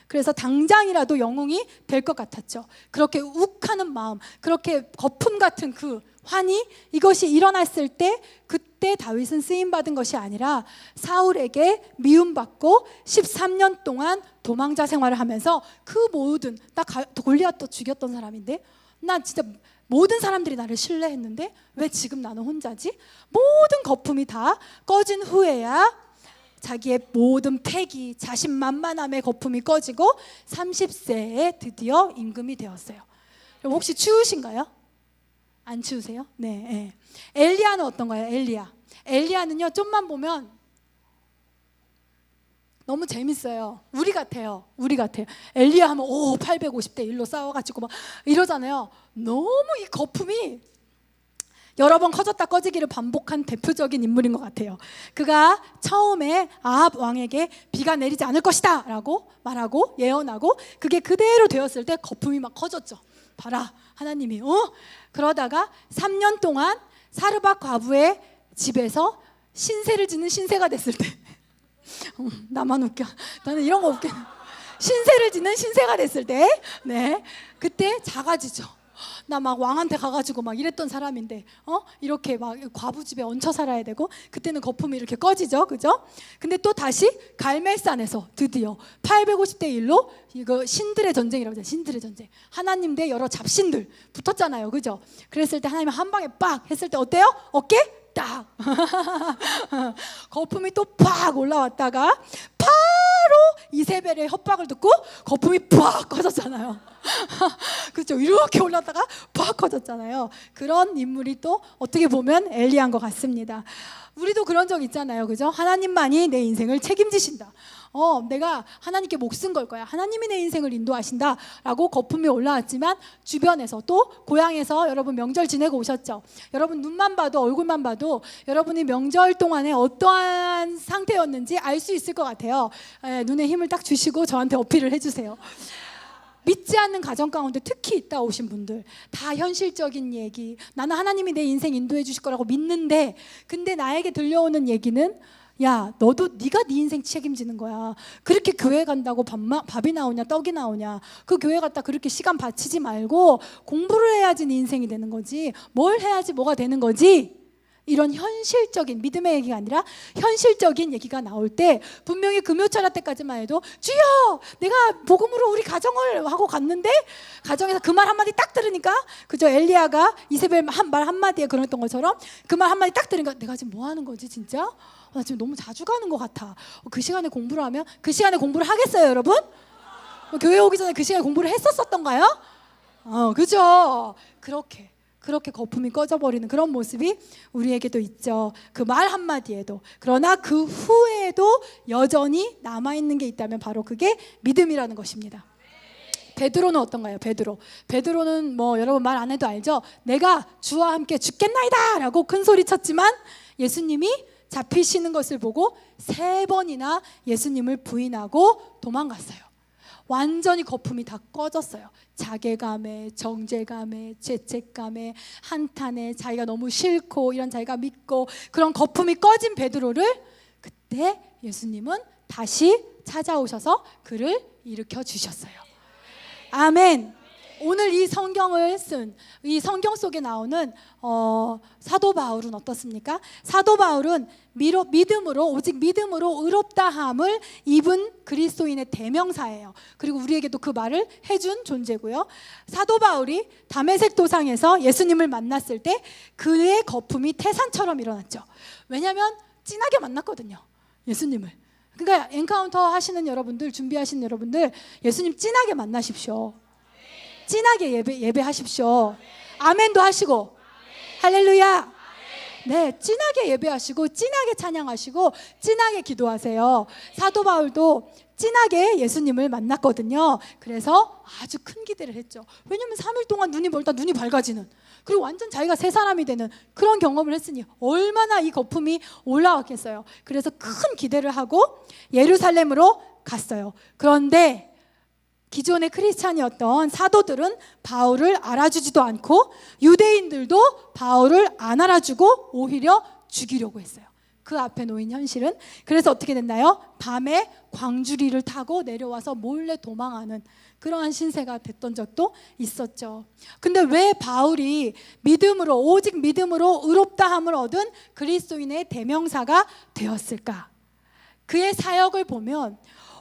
그래서 당장이라도 영웅이 될 것 같았죠. 그렇게 욱하는 마음, 그렇게 거품 같은 그 환희, 이것이 일어났을 때 그때 다윗은 쓰임받은 것이 아니라 사울에게 미움받고 13년 동안 도망자 생활을 하면서 그 모든, 나 골리앗도 죽였던 사람인데, 나 진짜 모든 사람들이 나를 신뢰했는데 왜 지금 나는 혼자지? 모든 거품이 다 꺼진 후에야 자기의 모든 패기, 자신만만함의 거품이 꺼지고 30세에 드디어 임금이 되었어요. 혹시 추우신가요? 안 추우세요? 네. 엘리야는 어떤가요? 엘리야는요, 좀만 보면 너무 재밌어요. 우리 같아요. 엘리야 하면 850대 1로 싸워가지고 막 이러잖아요. 너무 이 거품이 여러 번 커졌다 꺼지기를 반복한 대표적인 인물인 것 같아요. 그가 처음에 아합 왕에게 비가 내리지 않을 것이다 라고 말하고 예언하고, 그게 그대로 되었을 때 거품이 막 커졌죠. 봐라, 하나님이 그러다가 3년 동안 사르밧 과부의 집에서 신세를 지는 신세가 됐을 때 나만 웃겨. 나는 이런 거 웃겨. 신세를 지는 신세가 됐을 때, 그때 작아지죠. 나 막 왕한테 가가지고 막 이랬던 사람인데 이렇게 막 과부 집에 얹혀 살아야 되고, 그때는 거품이 이렇게 꺼지죠, 그죠? 근데 또 다시 갈멜산에서 드디어 850대 1로 이거 신들의 전쟁이라고 하죠. 신들의 전쟁. 하나님 대 여러 잡신들 붙었잖아요, 그죠? 그랬을 때 하나님 한 방에 빡 했을 때 어때요? 어깨 딱 거품이 또 팍 올라왔다가 바로 이세벨의 협박을 듣고 거품이 팍 꺼졌잖아요. 그렇죠? 이렇게 올랐다가 팍 꺼졌잖아요. 그런 인물이 또 어떻게 보면 엘리야인 것 같습니다. 우리도 그런 적 있잖아요, 그죠? 하나님만이 내 인생을 책임지신다. 내가 하나님께 목숨 걸 거야. 하나님이 내 인생을 인도하신다 라고 거품이 올라왔지만, 주변에서 또 고향에서 여러분 명절 지내고 오셨죠? 여러분 눈만 봐도, 얼굴만 봐도 여러분이 명절 동안에 어떠한 상태였는지 알 수 있을 것 같아요. 눈에 힘을 딱 주시고 저한테 어필을 해주세요. 믿지 않는 가정 가운데 특히 있다 오신 분들, 다 현실적인 얘기, 나는 하나님이 내 인생 인도해 주실 거라고 믿는데, 근데 나에게 들려오는 얘기는 야, 너도 네가 네 인생 책임지는 거야. 그렇게 교회 간다고 밥이 나오냐 떡이 나오냐. 그 교회 갔다 그렇게 시간 바치지 말고 공부를 해야지 네 인생이 되는 거지. 뭘 해야지 뭐가 되는 거지. 이런 현실적인 믿음의 얘기가 아니라 현실적인 얘기가 나올 때 분명히 금요철야 때까지만 해도 주여 내가 복음으로 우리 가정을 하고 갔는데 가정에서 그 말 한마디 딱 들으니까 그저 엘리야가 이세벨 말 한마디에 그랬던 것처럼 그 말 한마디 딱 들으니까 내가 지금 뭐 하는 거지 진짜? 나 지금 너무 자주 가는 것 같아. 그 시간에 공부를 하면 그 시간에 공부를 하겠어요 여러분? 교회 오기 전에 그 시간에 공부를 했었던가요? 그죠? 그렇게 거품이 꺼져버리는 그런 모습이 우리에게도 있죠. 그 말 한마디에도. 그러나 그 후에도 여전히 남아있는 게 있다면 바로 그게 믿음이라는 것입니다. 베드로는 어떤가요? 베드로는 뭐 여러분 말 안 해도 알죠? 내가 주와 함께 죽겠나이다 라고 큰 소리 쳤지만 예수님이 잡히시는 것을 보고 3번이나 예수님을 부인하고 도망갔어요. 완전히 거품이 다 꺼졌어요. 자괴감에, 정죄감에, 죄책감에, 한탄에, 자기가 너무 싫고 이런 자기가 믿고 그런 거품이 꺼진 베드로를 그때 예수님은 다시 찾아오셔서 그를 일으켜 주셨어요. 아멘. 오늘 이 성경을 쓴 이 성경 속에 나오는 사도 바울은 어떻습니까? 사도 바울은 믿음으로 오직 믿음으로 의롭다함을 입은 그리스도인의 대명사예요. 그리고 우리에게도 그 말을 해준 존재고요. 사도 바울이 다메섹 도상에서 예수님을 만났을 때 그의 거품이 태산처럼 일어났죠. 왜냐하면 진하게 만났거든요. 예수님을. 그러니까 엔카운터 하시는 여러분들, 준비하시는 여러분들 예수님 진하게 만나십시오. 진하게 예배하십시오. 아멘도 하시고 할렐루야. 네, 진하게 예배하시고 진하게 찬양하시고 진하게 기도하세요. 사도 바울도 진하게 예수님을 만났거든요. 그래서 아주 큰 기대를 했죠. 왜냐하면 3일 동안 눈이 멀다 눈이 밝아지는 그리고 완전 자기가 새 사람이 되는 그런 경험을 했으니 얼마나 이 거품이 올라왔겠어요. 그래서 큰 기대를 하고 예루살렘으로 갔어요. 그런데 기존의 크리스찬이었던 사도들은 바울을 알아주지도 않고 유대인들도 바울을 안 알아주고 오히려 죽이려고 했어요. 그 앞에 놓인 현실은. 그래서 어떻게 됐나요? 밤에 광주리를 타고 내려와서 몰래 도망하는 그러한 신세가 됐던 적도 있었죠. 근데 왜 바울이 믿음으로 오직 믿음으로 의롭다함을 얻은 그리스도인의 대명사가 되었을까? 그의 사역을 보면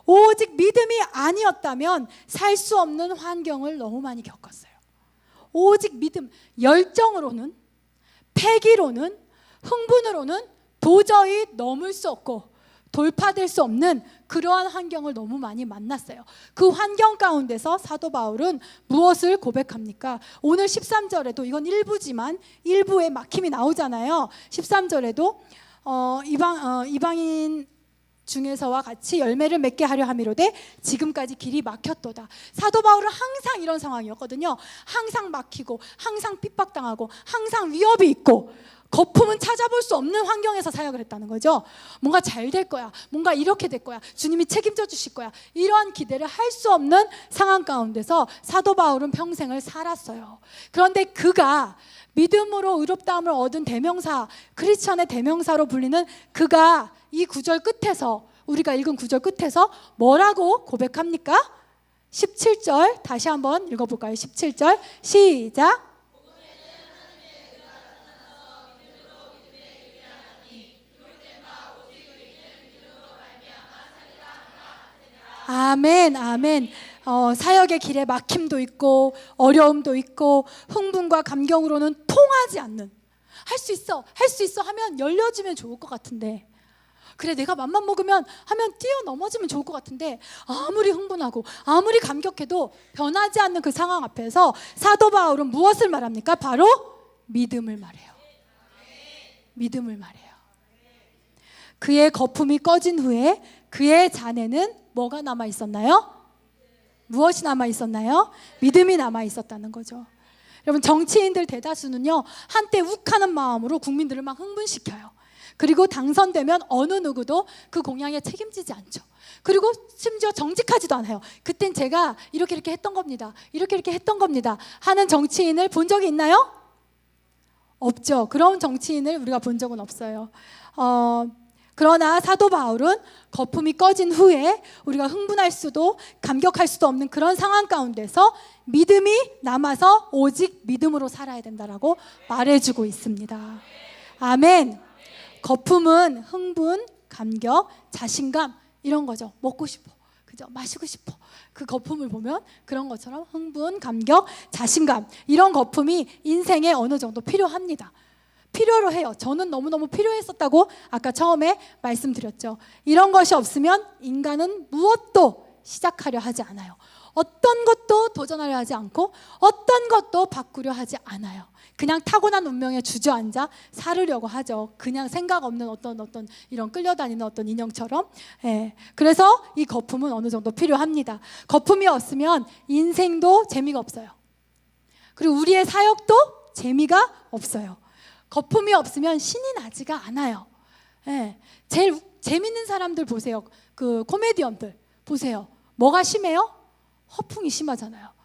오직 믿음이 아니었다면 살 수 없는 환경을 너무 많이 겪었어요. 오직 믿음, 열정으로는, 패기로는, 흥분으로는 도저히 넘을 수 없고 돌파될 수 없는 그러한 환경을 너무 많이 만났어요. 그 환경 가운데서 사도 바울은 무엇을 고백합니까? 오늘 13절에도 이건 일부지만 일부에 막힘이 나오잖아요. 13절에도 이방인 중에서와 같이 열매를 맺게 하려 함이로되 지금까지 길이 막혔도다. 사도 바울은 항상 이런 상황이었거든요. 항상 막히고 항상 핍박당하고 항상 위협이 있고 거품은 찾아볼 수 없는 환경에서 사역을 했다는 거죠. 뭔가 잘 될 거야, 뭔가 이렇게 될 거야, 주님이 책임져 주실 거야, 이러한 기대를 할 수 없는 상황 가운데서 사도 바울은 평생을 살았어요. 그런데 그가 믿음으로 의롭다함을 얻은 대명사, 크리스천의 대명사로 불리는 그가 이 구절 끝에서, 우리가 읽은 구절 끝에서 뭐라고 고백합니까? 17절 다시 한번 읽어볼까요? 17절 시작. 아멘, 아멘. 사역의 길에 막힘도 있고 어려움도 있고 흥분과 감경으로는 통하지 않는, 할 수 있어 하면 열려주면 좋을 것 같은데, 그래 내가 맘만 먹으면 하면 뛰어넘어지면 좋을 것 같은데 아무리 흥분하고 아무리 감격해도 변하지 않는 그 상황 앞에서 사도 바울은 무엇을 말합니까? 바로 믿음을 말해요. 믿음을 말해요. 그의 거품이 꺼진 후에 그의 잔에는 뭐가 남아 있었나요? 무엇이 남아 있었나요? 믿음이 남아 있었다는 거죠. 여러분, 정치인들 대다수는요 한때 욱하는 마음으로 국민들을 막 흥분시켜요. 그리고 당선되면 어느 누구도 그 공약에 책임지지 않죠. 그리고 심지어 정직하지도 않아요. 그땐 제가 이렇게 했던 겁니다, 이렇게 했던 겁니다 하는 정치인을 본 적이 있나요? 없죠. 그런 정치인을 우리가 본 적은 없어요. 그러나 사도 바울은 거품이 꺼진 후에 우리가 흥분할 수도 감격할 수도 없는 그런 상황 가운데서 믿음이 남아서 오직 믿음으로 살아야 된다라고 말해주고 있습니다. 아멘. 거품은 흥분, 감격, 자신감 이런 거죠. 먹고 싶어, 그죠? 마시고 싶어. 그 거품을 보면 그런 것처럼 흥분, 감격, 자신감 이런 거품이 인생에 어느 정도 필요합니다. 필요로 해요. 저는 너무너무 필요했었다고 아까 처음에 말씀드렸죠. 이런 것이 없으면 인간은 무엇도 시작하려 하지 않아요. 어떤 것도 도전하려 하지 않고 어떤 것도 바꾸려 하지 않아요. 그냥 타고난 운명에 주저앉아 살으려고 하죠. 그냥 생각 없는 어떤 이런 끌려다니는 어떤 인형처럼. 예. 그래서 이 거품은 어느 정도 필요합니다. 거품이 없으면 인생도 재미가 없어요. 그리고 우리의 사역도 재미가 없어요. 거품이 없으면 신이 나지가 않아요. 예. 제일 재밌는 사람들 보세요. 그 코미디언들 보세요. 뭐가 심해요? 허풍이 심하잖아요.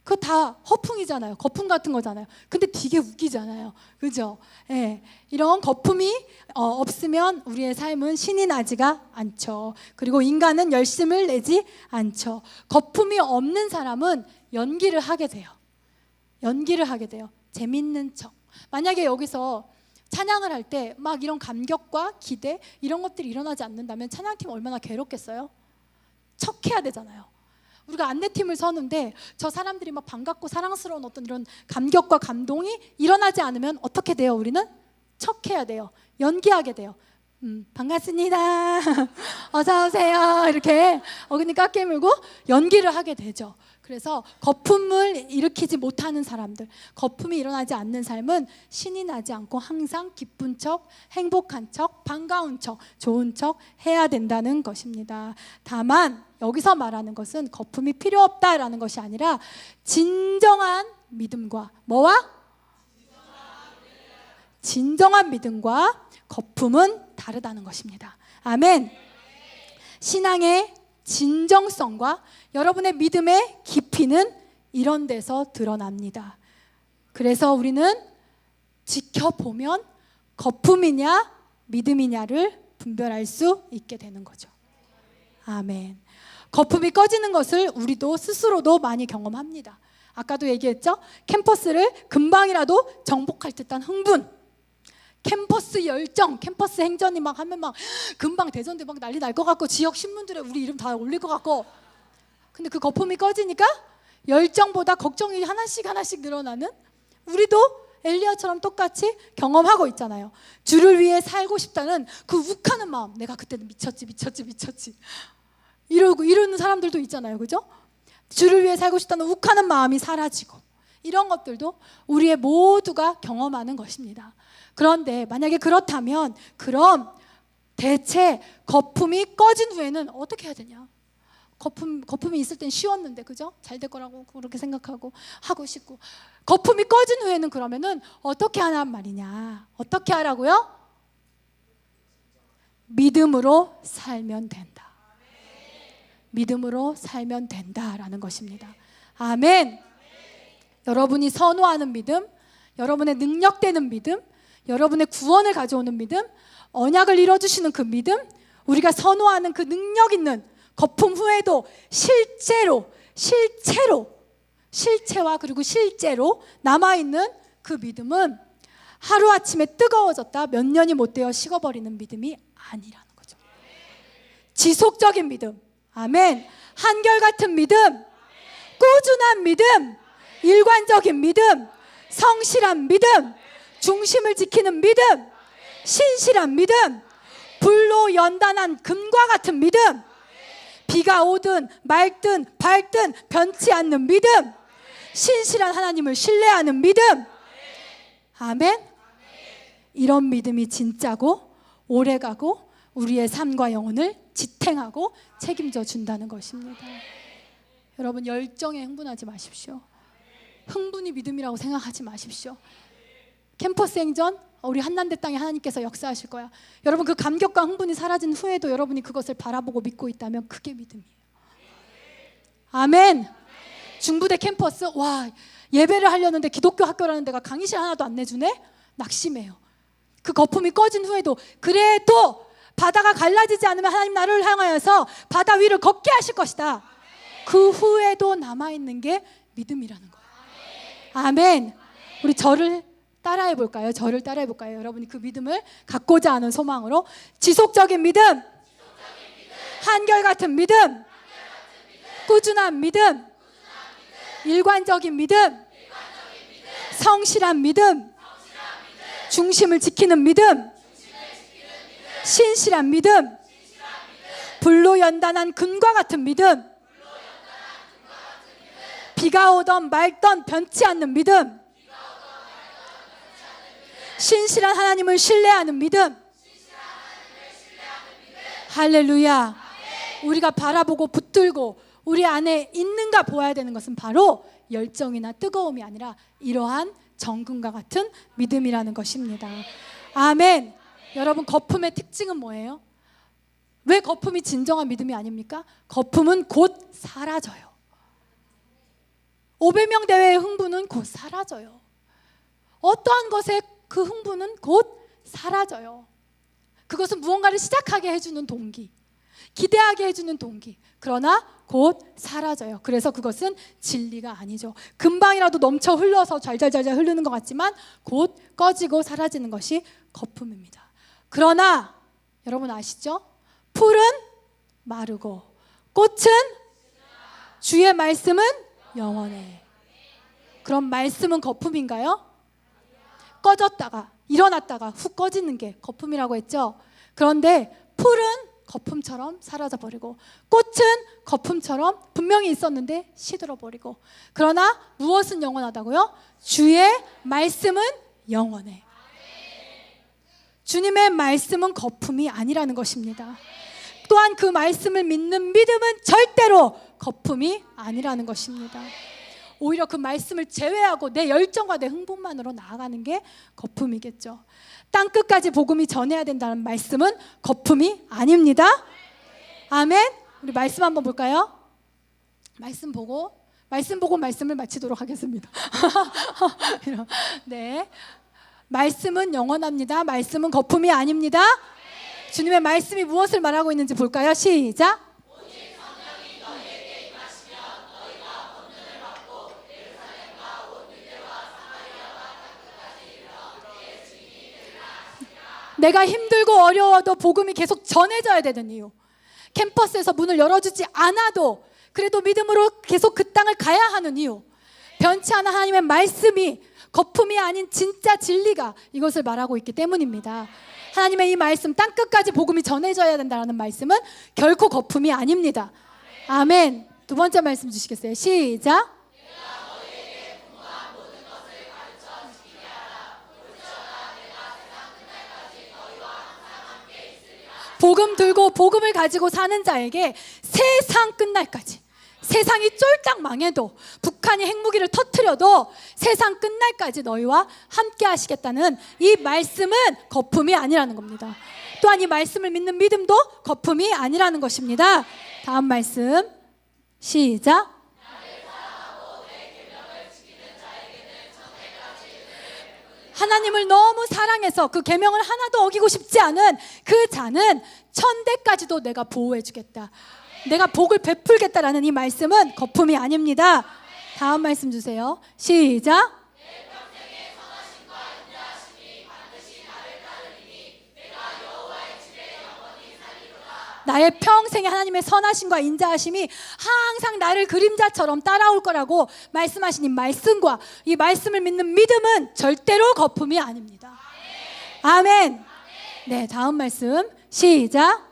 그거 다 허풍이잖아요. 거품 같은 거잖아요. 근데 되게 웃기잖아요. 그죠? 예. 이런 거품이 없으면 우리의 삶은 신이 나지가 않죠. 그리고 인간은 열심을 내지 않죠. 거품이 없는 사람은 연기를 하게 돼요. 연기를 하게 돼요. 재밌는 척. 만약에 여기서 찬양을 할 때 막 이런 감격과 기대 이런 것들이 일어나지 않는다면 찬양팀 얼마나 괴롭겠어요? 척해야 되잖아요. 우리가 안내팀을 서는데 저 사람들이 막 반갑고 사랑스러운 어떤 이런 감격과 감동이 일어나지 않으면 어떻게 돼요? 우리는 척해야 돼요. 연기하게 돼요. 반갑습니다. 어서 오세요. 이렇게 어금니 깎게 물고 연기를 하게 되죠. 그래서 거품을 일으키지 못하는 사람들, 거품이 일어나지 않는 삶은 신이 나지 않고 항상 기쁜 척, 행복한 척, 반가운 척, 좋은 척 해야 된다는 것입니다. 다만 여기서 말하는 것은 거품이 필요 없다라는 것이 아니라 진정한 믿음과 뭐와? 진정한 믿음과 거품은 다르다는 것입니다. 아멘. 신앙의 진정성과 여러분의 믿음의 깊이는 이런 데서 드러납니다. 그래서 우리는 지켜보면 거품이냐 믿음이냐를 분별할 수 있게 되는 거죠. 아멘. 거품이 꺼지는 것을 우리도 스스로도 많이 경험합니다. 아까도 얘기했죠? 캠퍼스를 금방이라도 정복할 듯한 흥분, 캠퍼스 열정, 캠퍼스 행전이 막 하면 막 금방 대전대 막 난리 날 것 같고 지역 신문들에 우리 이름 다 올릴 것 같고, 근데 그 거품이 꺼지니까 열정보다 걱정이 하나씩 늘어나는, 우리도 엘리야처럼 똑같이 경험하고 있잖아요. 주를 위해 살고 싶다는 그 욱하는 마음, 내가 그때는 미쳤지 이러는 사람들도 있잖아요. 그죠? 주를 위해 살고 싶다는 욱하는 마음이 사라지고, 이런 것들도 우리의 모두가 경험하는 것입니다. 그런데 만약에 그렇다면 그럼 대체 거품이 꺼진 후에는 어떻게 해야 되냐? 거품이 있을 땐 쉬웠는데, 그죠? 잘 될 거라고 그렇게 생각하고 하고 싶고, 거품이 꺼진 후에는 그러면은 어떻게 하란 말이냐? 어떻게 하라고요? 믿음으로 살면 된다. 믿음으로 살면 된다라는 것입니다. 아멘. 여러분이 선호하는 믿음, 여러분의 능력되는 믿음, 여러분의 구원을 가져오는 믿음, 언약을 이뤄주시는 그 믿음, 우리가 선호하는 그 능력 있는 거품 후에도 실체와 그리고 실제로 남아있는 그 믿음은 하루아침에 뜨거워졌다 몇 년이 못 되어 식어버리는 믿음이 아니라는 거죠. 지속적인 믿음, 아멘. 한결같은 믿음, 꾸준한 믿음, 일관적인 믿음, 성실한 믿음, 중심을 지키는 믿음, 신실한 믿음, 불로 연단한 금과 같은 믿음, 비가 오든 맑든 밝든 변치 않는 믿음, 신실한 하나님을 신뢰하는 믿음. 아멘. 이런 믿음이 진짜고 오래가고 우리의 삶과 영혼을 지탱하고 책임져 준다는 것입니다. 여러분, 열정에 흥분하지 마십시오. 흥분이 믿음이라고 생각하지 마십시오. 캠퍼스 행전, 우리 한남대 땅에 하나님께서 역사하실 거야. 여러분, 그 감격과 흥분이 사라진 후에도 여러분이 그것을 바라보고 믿고 있다면 그게 믿음이에요. 아멘. 중부대 캠퍼스, 와, 예배를 하려는데 기독교 학교라는 데가 강의실 하나도 안 내주네? 낙심해요. 그 거품이 꺼진 후에도 그래도 바다가 갈라지지 않으면 하나님 나를 향하여서 바다 위를 걷게 하실 것이다. 그 후에도 남아있는 게 믿음이라는 거예요. 아멘. 우리 저를 따라해 볼까요? 저를 따라해 볼까요? 여러분이 그 믿음을 갖고자 하는 소망으로 지속적인 믿음, 한결같은 믿음, 꾸준한 믿음, 일관적인 믿음, 성실한 믿음, 중심을 지키는 믿음, 신실한 믿음, 불로 연단한 금과 같은 믿음, 비가 오던 말던 변치 않는 믿음, 신실한 하나님을 신뢰하는 믿음. 할렐루야. 우리가 바라보고 붙들고 우리 안에 있는가 보아야 되는 것은 바로 열정이나 뜨거움이 아니라 이러한 정금과 같은 믿음이라는 것입니다. 아멘. 여러분, 거품의 특징은 뭐예요? 왜 거품이 진정한 믿음이 아닙니까? 거품은 곧 사라져요. 500명 대회의 흥분은 곧 사라져요. 어떠한 것에 그 흥분은 곧 사라져요. 그것은 무언가를 시작하게 해주는 동기, 기대하게 해주는 동기. 그러나 곧 사라져요. 그래서 그것은 진리가 아니죠. 금방이라도 넘쳐 흘러서 잘잘잘잘 흐르는 것 같지만 곧 꺼지고 사라지는 것이 거품입니다. 그러나 여러분 아시죠? 풀은 마르고 꽃은 주의 말씀은 영원해. 그럼 말씀은 거품인가요? 꺼졌다가 일어났다가 훅 꺼지는 게 거품이라고 했죠. 그런데 풀은 거품처럼 사라져버리고 꽃은 거품처럼 분명히 있었는데 시들어버리고, 그러나 무엇은 영원하다고요? 주의 말씀은 영원해. 주님의 말씀은 거품이 아니라는 것입니다. 또한 그 말씀을 믿는 믿음은 절대로 거품이 아니라는 것입니다. 오히려 그 말씀을 제외하고 내 열정과 내 흥분만으로 나아가는 게 거품이겠죠. 땅끝까지 복음이 전해야 된다는 말씀은 거품이 아닙니다. 아멘. 우리 말씀 한번 볼까요? 말씀 보고 말씀을 마치도록 하겠습니다. 네, 말씀은 영원합니다. 말씀은 거품이 아닙니다. 주님의 말씀이 무엇을 말하고 있는지 볼까요? 시작. 내가 힘들고 어려워도 복음이 계속 전해져야 되는 이유, 캠퍼스에서 문을 열어주지 않아도 그래도 믿음으로 계속 그 땅을 가야 하는 이유, 변치 않은 하나님의 말씀이 거품이 아닌 진짜 진리가 이것을 말하고 있기 때문입니다. 하나님의 이 말씀, 땅끝까지 복음이 전해져야 된다는 말씀은 결코 거품이 아닙니다. 아멘. 두 번째 말씀 주시겠어요? 시작. 복음 들고 복음을 가지고 사는 자에게 세상 끝날까지, 세상이 쫄딱 망해도, 북한이 핵무기를 터뜨려도 세상 끝날까지 너희와 함께 하시겠다는 이 말씀은 거품이 아니라는 겁니다. 또한 이 말씀을 믿는 믿음도 거품이 아니라는 것입니다. 다음 말씀 시작. 하나님을 너무 사랑해서 그 계명을 하나도 어기고 싶지 않은 그 자는 천대까지도 내가 보호해 주겠다, 내가 복을 베풀겠다라는 이 말씀은 거품이 아닙니다. 다음 말씀 주세요. 시작. 나의 평생에 하나님의 선하심과 인자하심이 항상 나를 그림자처럼 따라올 거라고 말씀하신 이 말씀과 이 말씀을 믿는 믿음은 절대로 거품이 아닙니다. 아멘. 네, 다음 말씀 시작.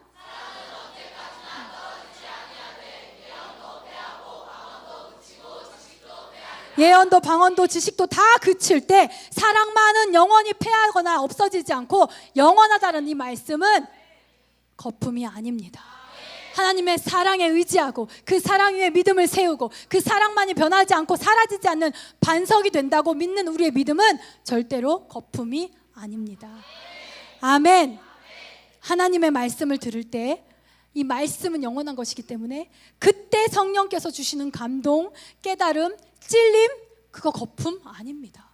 예언도 방언도 지식도 다 그칠 때 사랑만은 영원히 패하거나 없어지지 않고 영원하다는 이 말씀은 거품이 아닙니다. 하나님의 사랑에 의지하고 그 사랑 위에 믿음을 세우고 그 사랑만이 변하지 않고 사라지지 않는 반석이 된다고 믿는 우리의 믿음은 절대로 거품이 아닙니다. 아멘. 하나님의 말씀을 들을 때 이 말씀은 영원한 것이기 때문에 그때 성령께서 주시는 감동, 깨달음, 찔림, 그거 거품 아닙니다.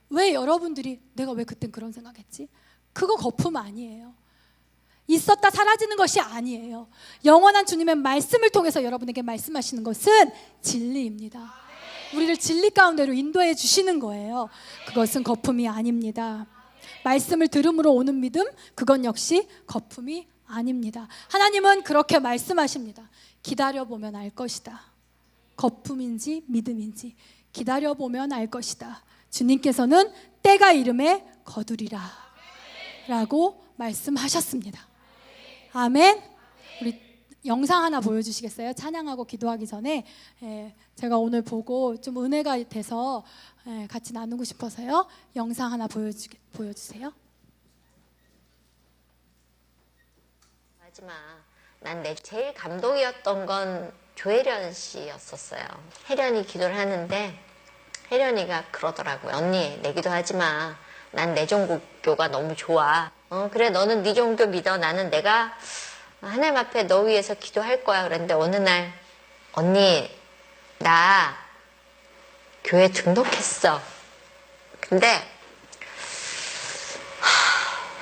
왜 여러분들이 내가 왜 그땐 그런 생각했지? 그거 거품 아니에요. 있었다 사라지는 것이 아니에요. 영원한 주님의 말씀을 통해서 여러분에게 말씀하시는 것은 진리입니다. 우리를 진리 가운데로 인도해 주시는 거예요. 그것은 거품이 아닙니다. 말씀을 들음으로 오는 믿음, 그건 역시 거품이 아닙니다. 하나님은 그렇게 말씀하십니다. 기다려보면 알 것이다. 거품인지 믿음인지 기다려보면 알 것이다. 주님께서는 때가 이름에 거두리라 라고 말씀하셨습니다. 아멘. 우리 영상 하나 보여주시겠어요? 찬양하고 기도하기 전에 제가 오늘 보고 좀 은혜가 돼서 같이 나누고 싶어서요. 영상 하나 보여주세요. 하지마. 난 내 제일 감동이었던 건 조혜련 씨였었어요. 혜련이 기도를 하는데 혜련이가 그러더라고요. 언니 내 기도하지 마. 난 내 종교가 너무 좋아. 그래 너는 네 종교 믿어. 나는 내가 하나님 앞에 너 위해서 기도할 거야. 그랬는데 어느 날 언니 나 교회 등록했어. 근데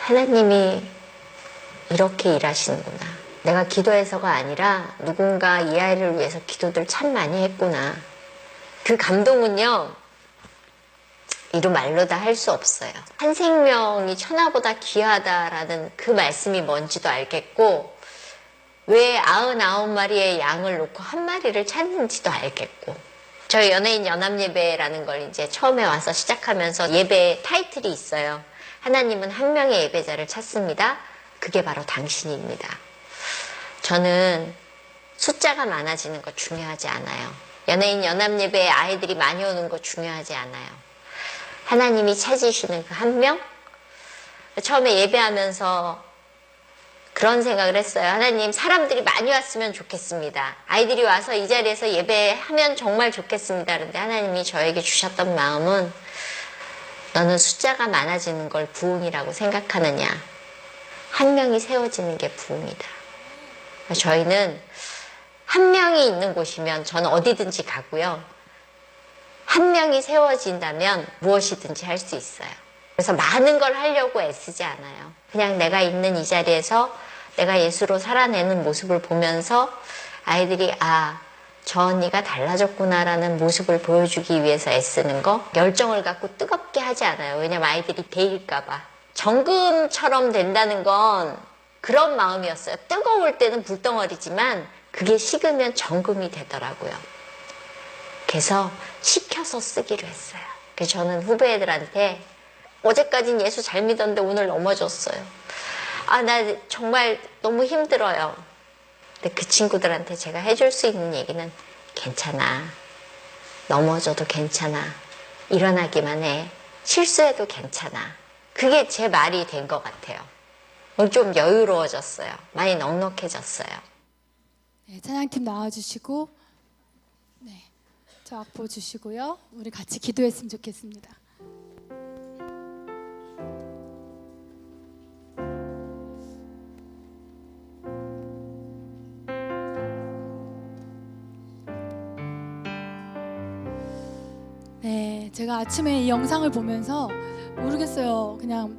하나님이 이렇게 일하시는구나. 내가 기도해서가 아니라 누군가 이 아이를 위해서 기도들 참 많이 했구나. 그 감동은요 이루 말로 다 할 수 없어요. 한 생명이 천하보다 귀하다라는 그 말씀이 뭔지도 알겠고 왜 99마리의 양을 놓고 한 마리를 찾는지도 알겠고 저희 연예인 연합예배라는 걸 이제 처음에 와서 시작하면서 예배 타이틀이 있어요. 하나님은 한 명의 예배자를 찾습니다. 그게 바로 당신입니다. 저는 숫자가 많아지는 거 중요하지 않아요. 연예인 연합예배에 아이들이 많이 오는 거 중요하지 않아요. 하나님이 찾으시는 그 한 명? 처음에 예배하면서 그런 생각을 했어요. 하나님 사람들이 많이 왔으면 좋겠습니다. 아이들이 와서 이 자리에서 예배하면 정말 좋겠습니다. 그런데 하나님이 저에게 주셨던 마음은 너는 숫자가 많아지는 걸 부흥이라고 생각하느냐. 한 명이 세워지는 게 부흥이다. 저희는 한 명이 있는 곳이면 저는 어디든지 가고요. 한 명이 세워진다면 무엇이든지 할 수 있어요. 그래서 많은 걸 하려고 애쓰지 않아요. 그냥 내가 있는 이 자리에서 내가 예수로 살아내는 모습을 보면서 아이들이 저 언니가 달라졌구나라는 모습을 보여주기 위해서 애쓰는 거 열정을 갖고 뜨겁게 하지 않아요. 왜냐면 아이들이 데일까 봐. 정금처럼 된다는 건 그런 마음이었어요. 뜨거울 때는 불덩어리지만 그게 식으면 정금이 되더라고요. 그래서 식혀서 쓰기로 했어요. 그래서 저는 후배들한테 어제까진 예수 잘 믿었는데 오늘 넘어졌어요. 나 정말 너무 힘들어요. 근데 그 친구들한테 제가 해줄 수 있는 얘기는 괜찮아. 넘어져도 괜찮아. 일어나기만 해. 실수해도 괜찮아. 그게 제 말이 된 것 같아요. 좀 여유로워졌어요. 많이 넉넉해졌어요. 네, 찬양팀 나와주시고 네, 저 악보 주시고요. 우리 같이 기도했으면 좋겠습니다. 네, 제가 아침에 이 영상을 보면서 모르겠어요. 그냥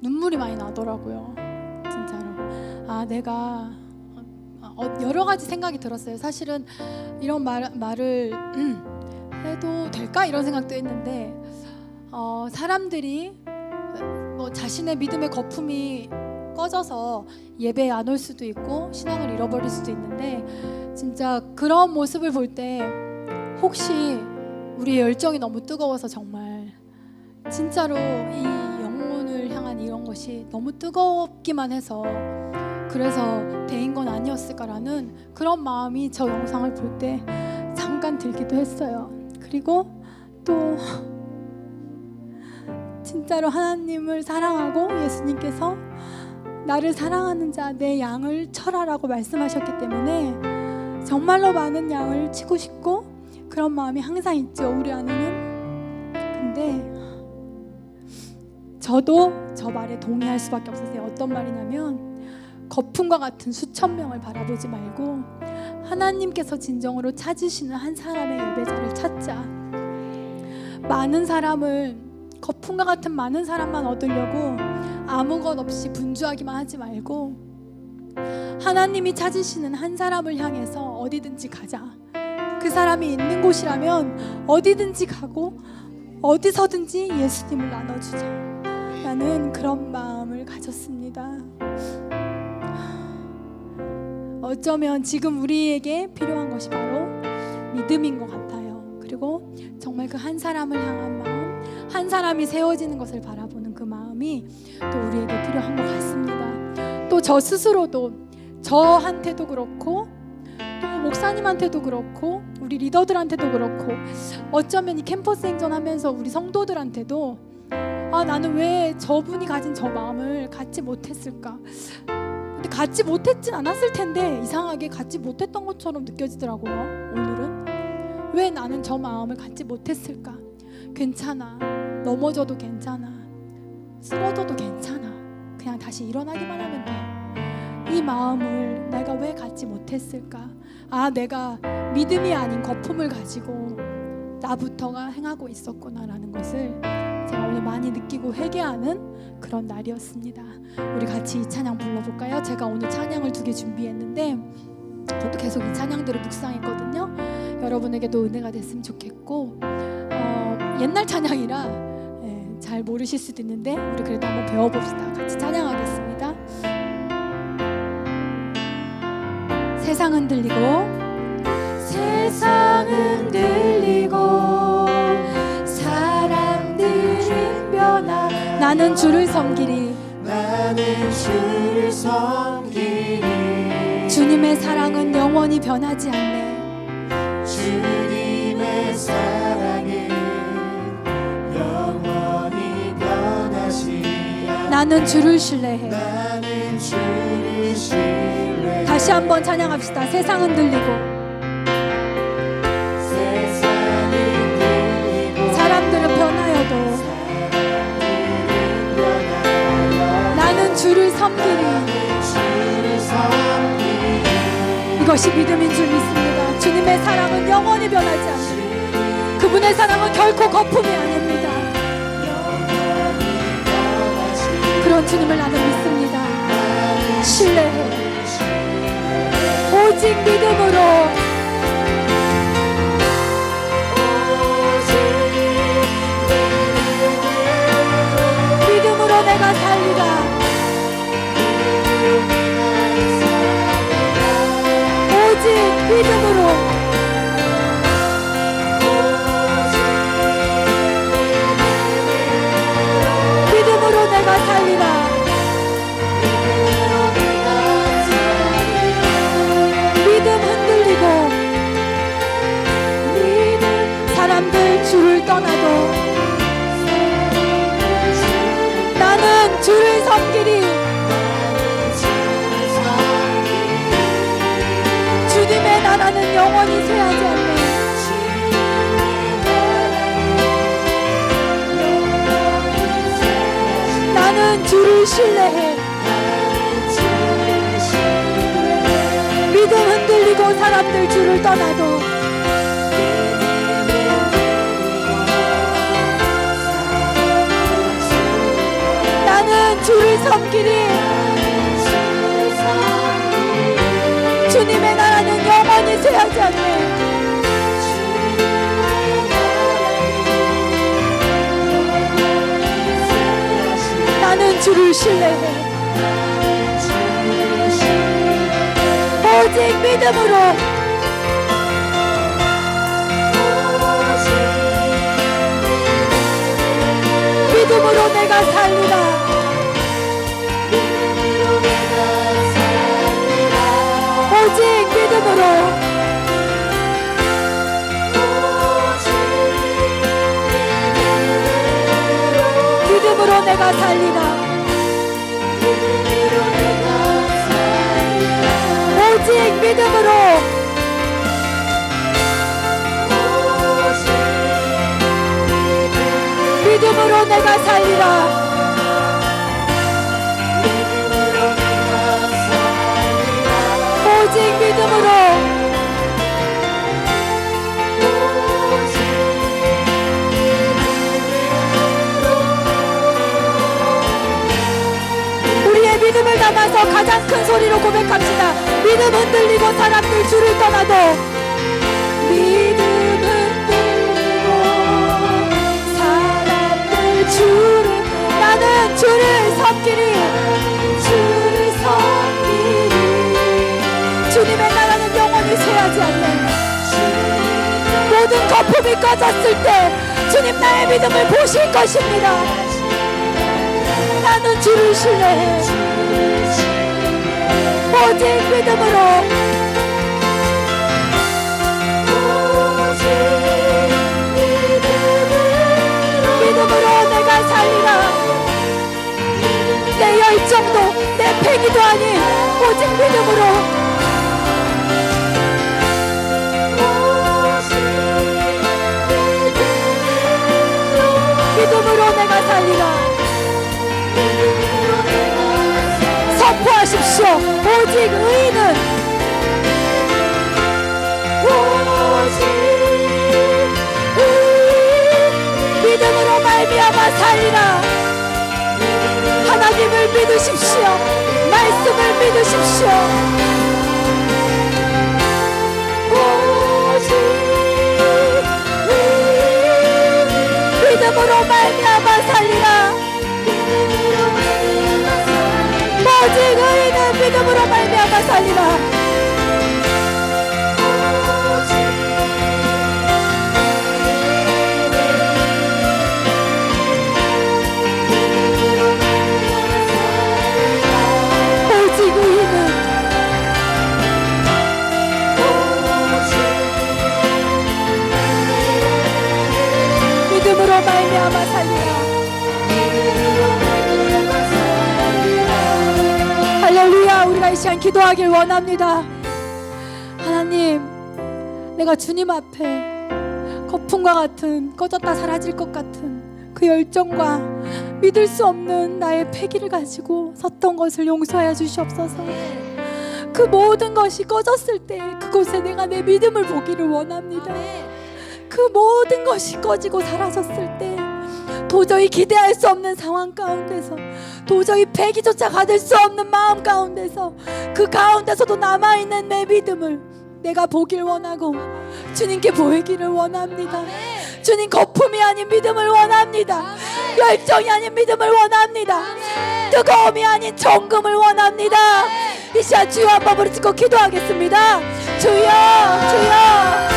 눈물이 많이 나더라고요. 진짜로. 내가 여러 가지 생각이 들었어요. 사실은 이런 말을 해도 될까? 이런 생각도 했는데 사람들이 자신의 믿음의 거품이 꺼져서 예배에 안 올 수도 있고 신앙을 잃어버릴 수도 있는데 진짜 그런 모습을 볼 때 혹시 우리의 열정이 너무 뜨거워서 정말 진짜로 이 영혼을 향한 이런 것이 너무 뜨겁기만 해서 그래서 대인 건 아니었을까라는 그런 마음이 저 영상을 볼 때 잠깐 들기도 했어요. 그리고 또 진짜로 하나님을 사랑하고 예수님께서 나를 사랑하는 자 내 양을 쳐라라고 말씀하셨기 때문에 정말로 많은 양을 치고 싶고 그런 마음이 항상 있죠, 우리 안에는. 근데 저도 저 말에 동의할 수밖에 없었어요. 어떤 말이냐면 거품과 같은 수천 명을 바라보지 말고 하나님께서 진정으로 찾으시는 한 사람의 예배자를 찾자. 많은 사람을 거품과 같은 많은 사람만 얻으려고 아무 것 없이 분주하기만 하지 말고 하나님이 찾으시는 한 사람을 향해서 어디든지 가자. 그 사람이 있는 곳이라면 어디든지 가고 어디서든지 예수님을 나눠주자. 라는 그런 마음을 가졌습니다. 어쩌면 지금 우리에게 필요한 것이 바로 믿음인 것 같아요. 그리고 정말 그 한 사람을 향한 마음, 한 사람이 세워지는 것을 바라보는 그 마음이 또 우리에게 필요한 것 같습니다. 또 저 스스로도 저한테도 그렇고 또 목사님한테도 그렇고 우리 리더들한테도 그렇고 어쩌면 이 캠퍼스 행전하면서 우리 성도들한테도 나는 왜 저분이 가진 저 마음을 갖지 못했을까? 근데 갖지 못했진 않았을 텐데 이상하게 갖지 못했던 것처럼 느껴지더라고요. 오늘은 왜 나는 저 마음을 갖지 못했을까? 괜찮아. 넘어져도 괜찮아. 쓰러져도 괜찮아. 그냥 다시 일어나기만 하면 돼. 이 마음을 내가 왜 갖지 못했을까? 내가 믿음이 아닌 거품을 가지고 나부터가 행하고 있었구나라는 것을 제가 오늘 많이 느끼고 회개하는 그런 날이었습니다. 우리 같이 이 찬양 불러볼까요? 제가 오늘 찬양을 2개 준비했는데 저도 계속 이 찬양들을 묵상했거든요. 여러분에게도 은혜가 됐으면 좋겠고 옛날 찬양이라 잘 모르실 수도 있는데 우리 그래도 한번 배워봅시다. 같이 찬양하겠습니다. 세상 흔들리고 세상 흔들리고 사람들은 변하 나는 주를 섬기리 나는 주를 섬기리 주님의 사랑은 영원히 변하지 않네 주님의 사랑은 영원히 변하지 않네 나는 주를 신뢰해 나는 주를 신뢰해 다시 한번 찬양합시다. 세상 흔들리고 세상은 들리고 사람들은 변하여도 나는 주를 섬기리 주를 섬기리 이것이 믿음인 줄 믿습니다. 주님의 사랑은 영원히 변하지 않네 그분의 사랑은 결코 거품이 아닙니다. 그런 주님을 나는 믿습니다. 신뢰해 오직 믿음으로 믿음으로 내가 살리라 오직 믿음으로 믿음으로 내가 살리라 믿음 흔들리고 사람들 주를 떠나도 나는 주를 섬기리 주님의 나라는 영원히 쇠하지 않네 나는 주를 신뢰해 믿음 흔들리고 사람들 주를 떠나도 나는 주를 섬기리 주님의 나라는 영원히 쇠하지 않네 나는 주를 신뢰해 오직 믿음으로 믿음으로 내가 살리라 오직 믿음으로 믿음으로 내가 살리라 오직 믿음으로 믿음으로 내가 살리라 오직 믿음으로 우리의 믿음을 담아 일어나서 가장 큰 소리로 고백합시다. 믿음 흔들리고 사람들 주를 떠나도 믿음 흔들리고 사람들 주를 나는 주를 섬기리 주를 섬기리 주님의 나라는 영원히 쇠하지 않는 모든 거품이 꺼졌을 때 주님 나의 믿음을 보실 것입니다. 나는 주를 신뢰해 오직 믿음으로 믿음으로 내가 살리라. 내 열정도 내 패기도 아닌 오직 믿음으로 믿음으로 내가 살리라. 선포하십시오. 오직 의인은 오직 의인 믿음으로 말미암아 살리라. 하나님을 믿으십시오. 말씀을 믿으십시오. 오직 의인 믿음으로 말미암아 살리라. 오직 의인은 믿음으로 말미암아 살리라. 오직 의인은 믿음으로 말미암아 살리라. 할렐루야. 우리가 이 시간 기도하길 원합니다. 하나님, 내가 주님 앞에 거품과 같은 꺼졌다 사라질 것 같은 그 열정과 믿을 수 없는 나의 패기를 가지고 섰던 것을 용서하여 주시옵소서. 그 모든 것이 꺼졌을 때 그곳에 내가 내 믿음을 보기를 원합니다. 그 모든 것이 꺼지고 사라졌을 때 도저히 기대할 수 없는 상황 가운데서 도저히 패기조차 가질 수 없는 마음 가운데서 그 가운데서도 남아있는 내 믿음을 내가 보길 원하고 주님께 보이기를 원합니다. 주님, 거품이 아닌 믿음을 원합니다. 열정이 아닌 믿음을 원합니다. 뜨거움이 아닌 정금을 원합니다. 이 시간 주여 한번 부르짖고 기도하겠습니다. 주여 주여.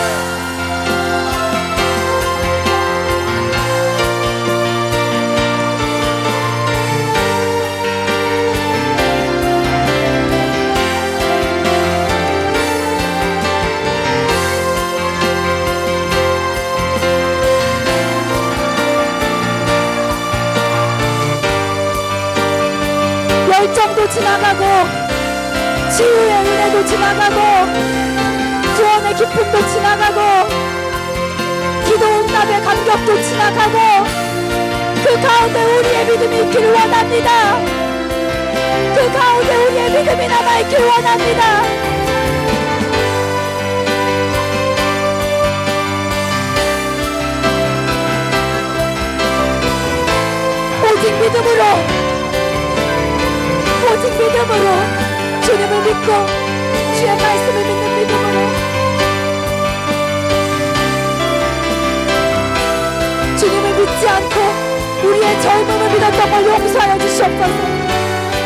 열정도 지나가고 치유의 은혜도 지나가고 구원의 기쁨도 지나가고 기도 응답의 감격도 지나가고 그 가운데 우리의 믿음이 있기를 원합니다. 그 가운데 우리의 믿음이 남아있기를 원합니다. 오직 믿음으로 오직 믿음으로 주님을 믿고 주의 말씀을 믿는 믿음으로 주님을 믿지 않고 우리의 젊음을 믿었던 걸 용서하여 주시옵소서.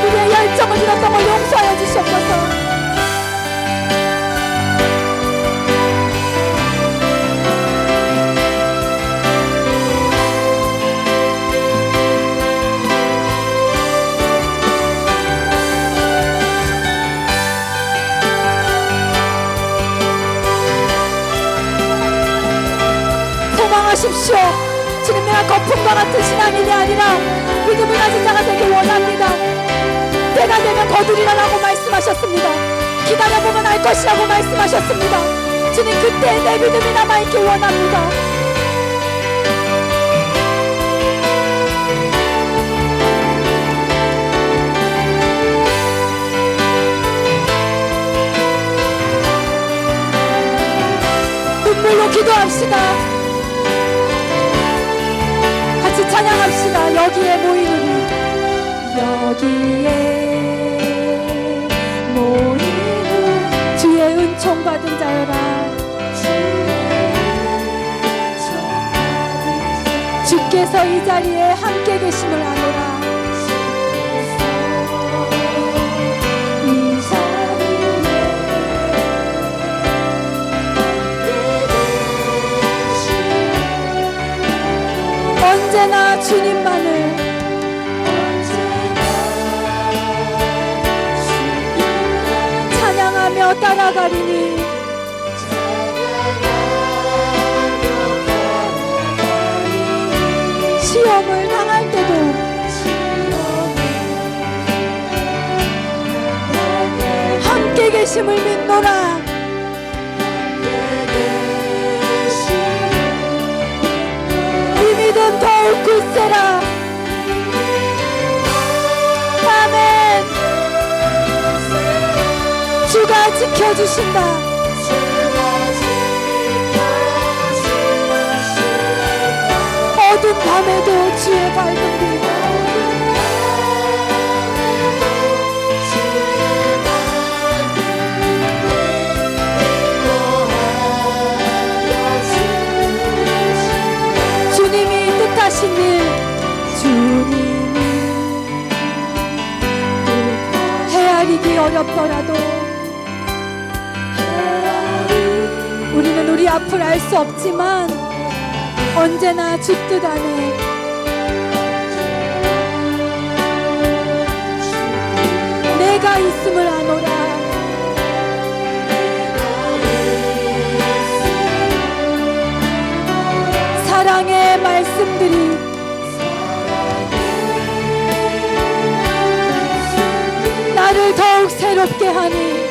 우리의 열정을 믿었던 걸 용서하여 주시옵소서. 소망하십시오. 주님, 내가 거품과 같은 신앙인이 아니라 믿음을 가진 자가 되길 원합니다. 때가 되면 거두리라라고 말씀하셨습니다. 기다려보면 알 것이라고 말씀하셨습니다. 주님, 그때 내 믿음이 남아있길 원합니다. 눈물로 기도합시다. 찬양합시다. 여기에 모이는 여기에 은총받은 자여라. 주께서 이 자리에 함께 계심을 아노라. 이 자리에 언제나 주님만을 찬양하며 따라가리니 시험을 당할 때도 함께 계심을 믿노라. 이 믿음 더욱 굳세라. 아멘. 주가 지켜주신다. 어두운 밤에도 주의 밝은 빛. 주님이 뜻하신 일, 주님이 헤아리기 어렵더라도 우리는 우리 앞을 알 수 없지만 언제나 주 뜻 안에 내가 있음을 아노라. 사랑의 말씀들이 나를 더욱 새롭게 하니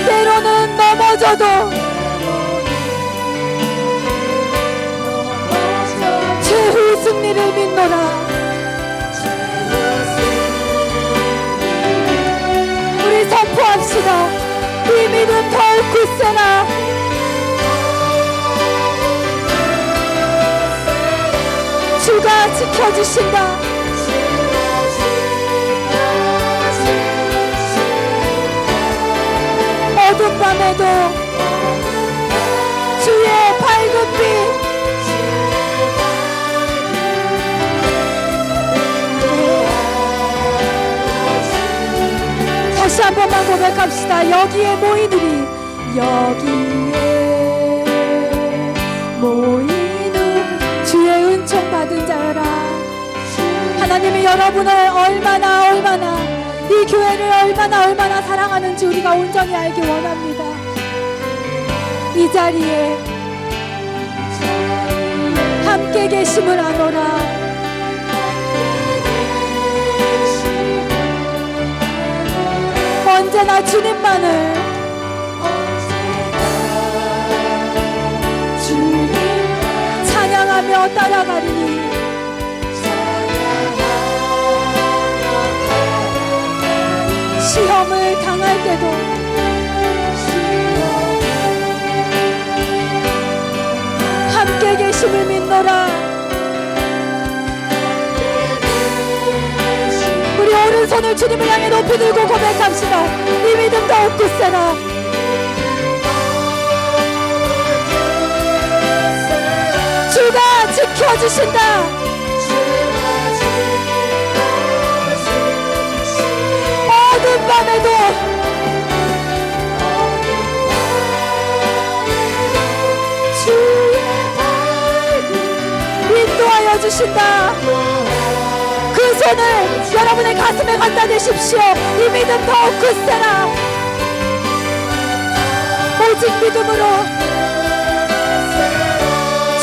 때로는 넘어져도 최후 승리를 믿노라. 우리 선포합시다. 이 믿음 더욱 굳세라. 주가 지켜주신다. 어두운 밤에도 주의 밝은 빛. 다시 한 번만 고백합시다. 여기에 모이느니 여기에 모이는 주의 은총 받은 자여라. 하나님이 여러분을 얼마나 이 교회를 얼마나 사랑하는지 우리가 온전히 알기 원합니다. 이 자리에 함께 계심을 아노라. 언제나 주님만을 찬양하며 따라가리니 시험을 당할 때도 함께 계심을 믿노라. 우리 오른손을 주님을 향해 높이 들고 고백합시다. 이 믿음 더욱 굳세라. 주가 지켜주신다. 어두운 밤에도 주의 밝음 인도하여 주신다. 그 손을 여러분의 가슴에 갖다 대십시오. 이 믿음 더욱 굳세라. 오직 믿음으로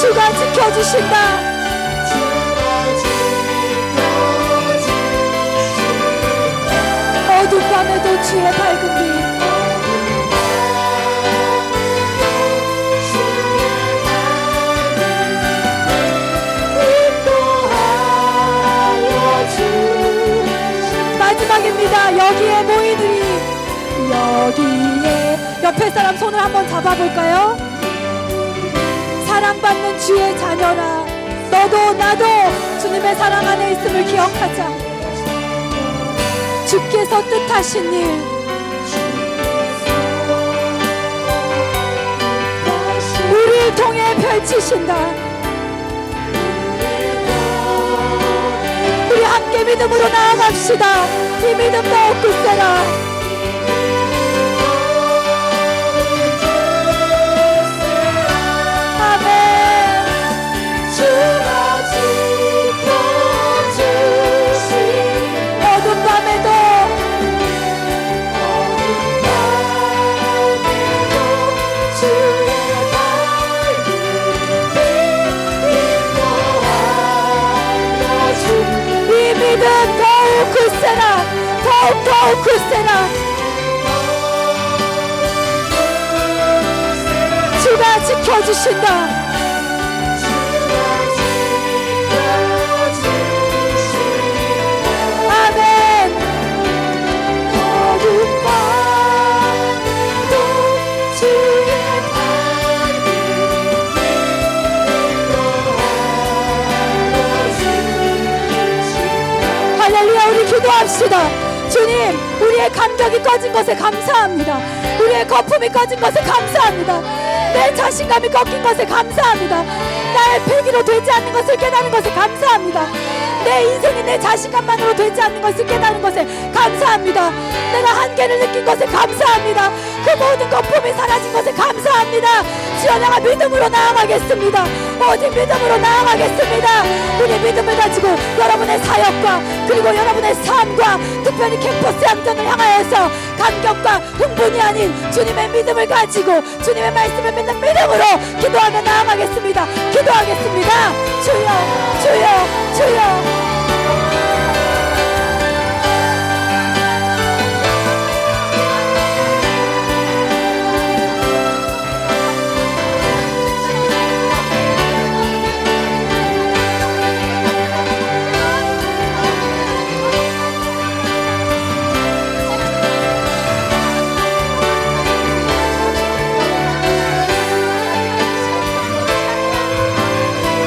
주가 지켜주신다. 어두운 밤에도 주의 밝은 빛. 마지막입니다. 여기에 모이느니 여기에 옆에 사람 손을 한번 잡아볼까요? 사랑받는 주의 자녀라. 너도 나도 주님의 사랑 안에 있음을 기억하자. 주께서 뜻하신 일 우리를 통해 펼치신다. 우리 함께 믿음으로 나아갑시다. 이 믿음 더욱 굳세라. 굳세라. 더욱 굳세라. 주가 지켜주신다. 아멘. 어둠 밤도 주의 할렐루야. 우리 기도합시다. 주님, 우리의 감격이 꺼진 것에 감사합니다. 우리의 거품이 꺼진 것에 감사합니다. 내 자신감이 꺾인 것에 감사합니다. 나의 패기로 되지 않는 것을 깨닫는 것에 감사합니다. 내 인생이 내 자신감만으로 되지 않는 것을 깨닫는 것에 감사합니다. 내가 한계를 느낀 것에 감사합니다. 그 모든 거품이 사라진 것에 감사합니다. 주여, 내가 믿음으로 나아가겠습니다. 오직 믿음으로 나아가겠습니다. 우리 믿음을 가지고 여러분의 사역과 그리고 여러분의 삶과 특별히 캠퍼스 양전을 향하여서 감격과 흥분이 아닌 주님의 믿음을 가지고 주님의 말씀을 믿는 믿음으로 기도하며 나아가겠습니다. 기도하겠습니다. 주여, 주여, 주여.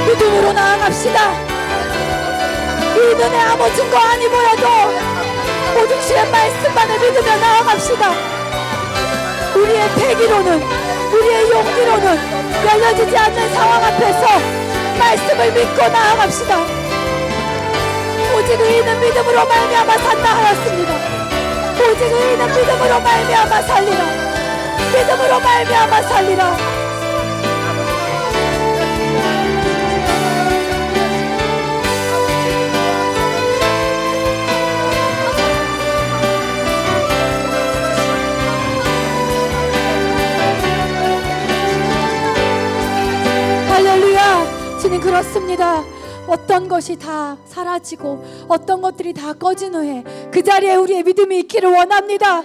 믿음으로 나아갑시다. 이 눈에 아무 증거 아니 보여도 오직 주의 말씀만을 믿으며 나아갑시다. 우리의 패기로는, 우리의 용기로는 열려지지 않는 상황 앞에서 말씀을 믿고 나아갑시다. 오직 의인은 믿음으로 말미암아 산다 하였습니다. 오직 의인은 믿음으로 말미암아 살리라. 믿음으로 말미암아 살리라. 주님, 그렇습니다. 어떤 것이 다 사라지고 어떤 것들이 다 꺼진 후에 그 자리에 우리의 믿음이 있기를 원합니다.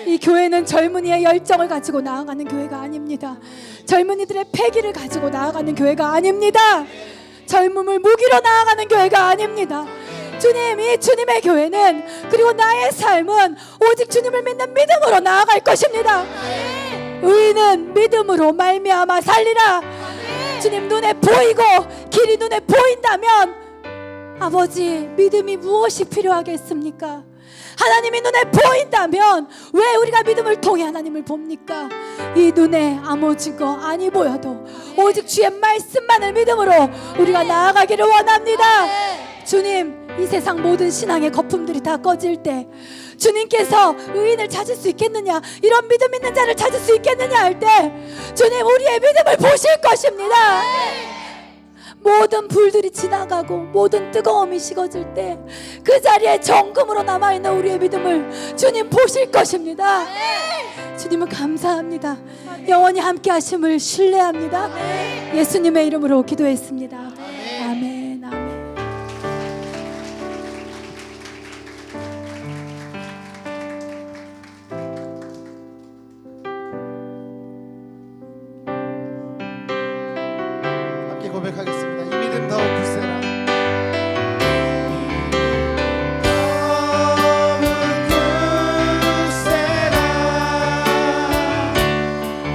이 교회는 젊은이의 열정을 가지고 나아가는 교회가 아닙니다. 젊은이들의 패기를 가지고 나아가는 교회가 아닙니다. 젊음을 무기로 나아가는 교회가 아닙니다. 주님, 이 주님의 교회는, 그리고 나의 삶은 오직 주님을 믿는 믿음으로 나아갈 것입니다. 의인은 믿음으로 말미암아 살리라. 주님, 눈에 보이고 길이 눈에 보인다면 아버지, 믿음이 무엇이 필요하겠습니까? 하나님이 눈에 보인다면 왜 우리가 믿음을 통해 하나님을 봅니까? 이 눈에 아무 증거 아니 보여도 오직 주의 말씀만을 믿음으로 우리가 나아가기를 원합니다. 주님, 이 세상 모든 신앙의 거품들이 다 꺼질 때 주님께서 의인을 찾을 수 있겠느냐, 이런 믿음 있는 자를 찾을 수 있겠느냐 할 때 주님, 우리의 믿음을 보실 것입니다. 모든 불들이 지나가고 모든 뜨거움이 식어질 때 그 자리에 정금으로 남아있는 우리의 믿음을 주님 보실 것입니다. 주님은 감사합니다. 영원히 함께 하심을 신뢰합니다. 예수님의 이름으로 기도했습니다. 아멘, 아멘. 함께 고백하겠습니다. 이 믿음 더욱 굳세라.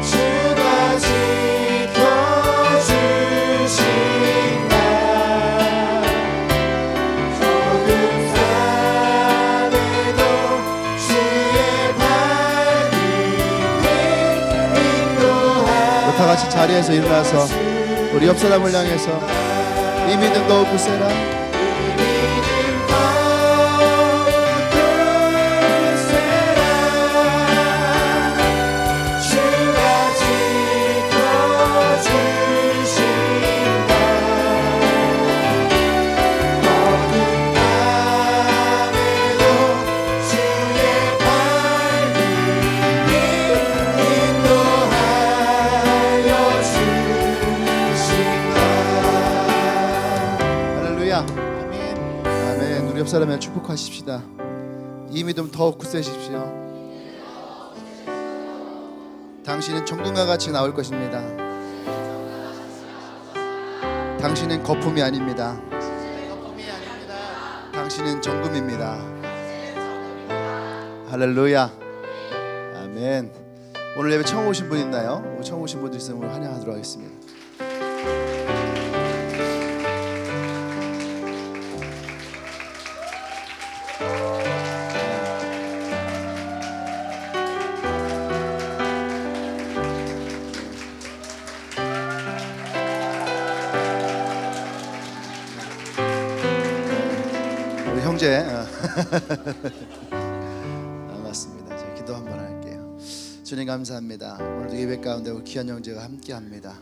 주님, 다 같이 자리에서 일어나서 우리 옆 사람을 향해서 이 믿음 더욱 굳세라. 아멘. 아멘. 우리 옆 사람에 축복하십시다. 이 믿음 더욱 굳세십시오. 당신은 정금과 같이 나올 것입니다. 당신은 거품이 아닙니다. 당신은 정금입니다. 할렐루야. 아멘. 오늘 예배 처음 오신 분 있나요? 처음 오신 분들 있으면 오늘 환영하도록 하겠습니다. 우리 형제 반갑습니다. 제가 기도 한번 할게요. 주님 감사합니다. 오늘도 예배 가운데 우리 귀한 형제가 함께합니다.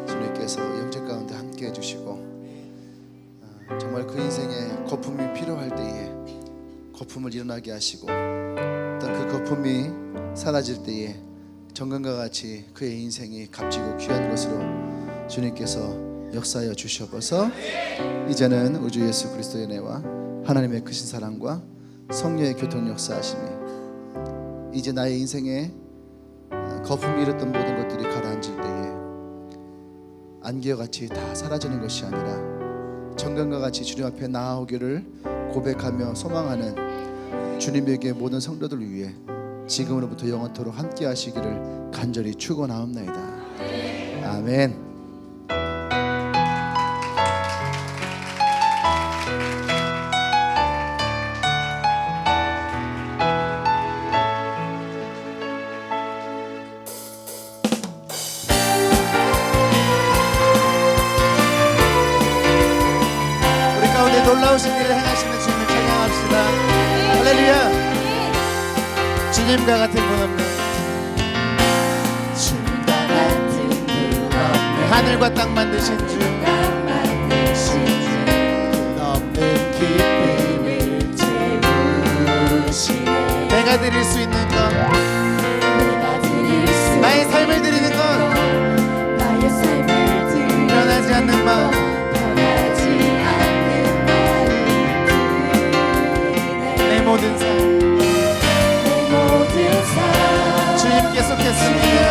주님께서 형제 가운데 함께해 주시고 정말 그 인생에 거품이 필요할 때에 거품을 일어나게 하시고 어떤 그 거품이 사라질 때에 정금과 같이 그의 인생이 값지고 귀한 것으로 주님께서 역사하여 주시옵소서. 이제는 우주 예수 그리스도의 은혜와 하나님의 크신 사랑과 성령의 교통 역사하심이 이제 나의 인생에 거품이 일었던 모든 것들이 가라앉을 때에 안개와 같이 다 사라지는 것이 아니라 정금과 같이 주님 앞에 나아오기를 고백하며 소망하는 주님에게 모든 성도들 위해 지금으로부터 영원토록 함께 하시기를 간절히 축원하옵나이다. 아멘. 놀라우신 일을 행하시는 주님을 찬양합시다. 할렐루야. 주님과 같은 분 없는, 주님과 같은 분 없는 하늘과 땅 만드신 주, 없는 기쁨을 채우시네. 내가 드릴 수 있는 것, 내가 드릴 수 나의 삶을 드리는 것, 나의 삶을 드리는 변하지 않는 마음, 내 모든 삶 주님께 속했습니다.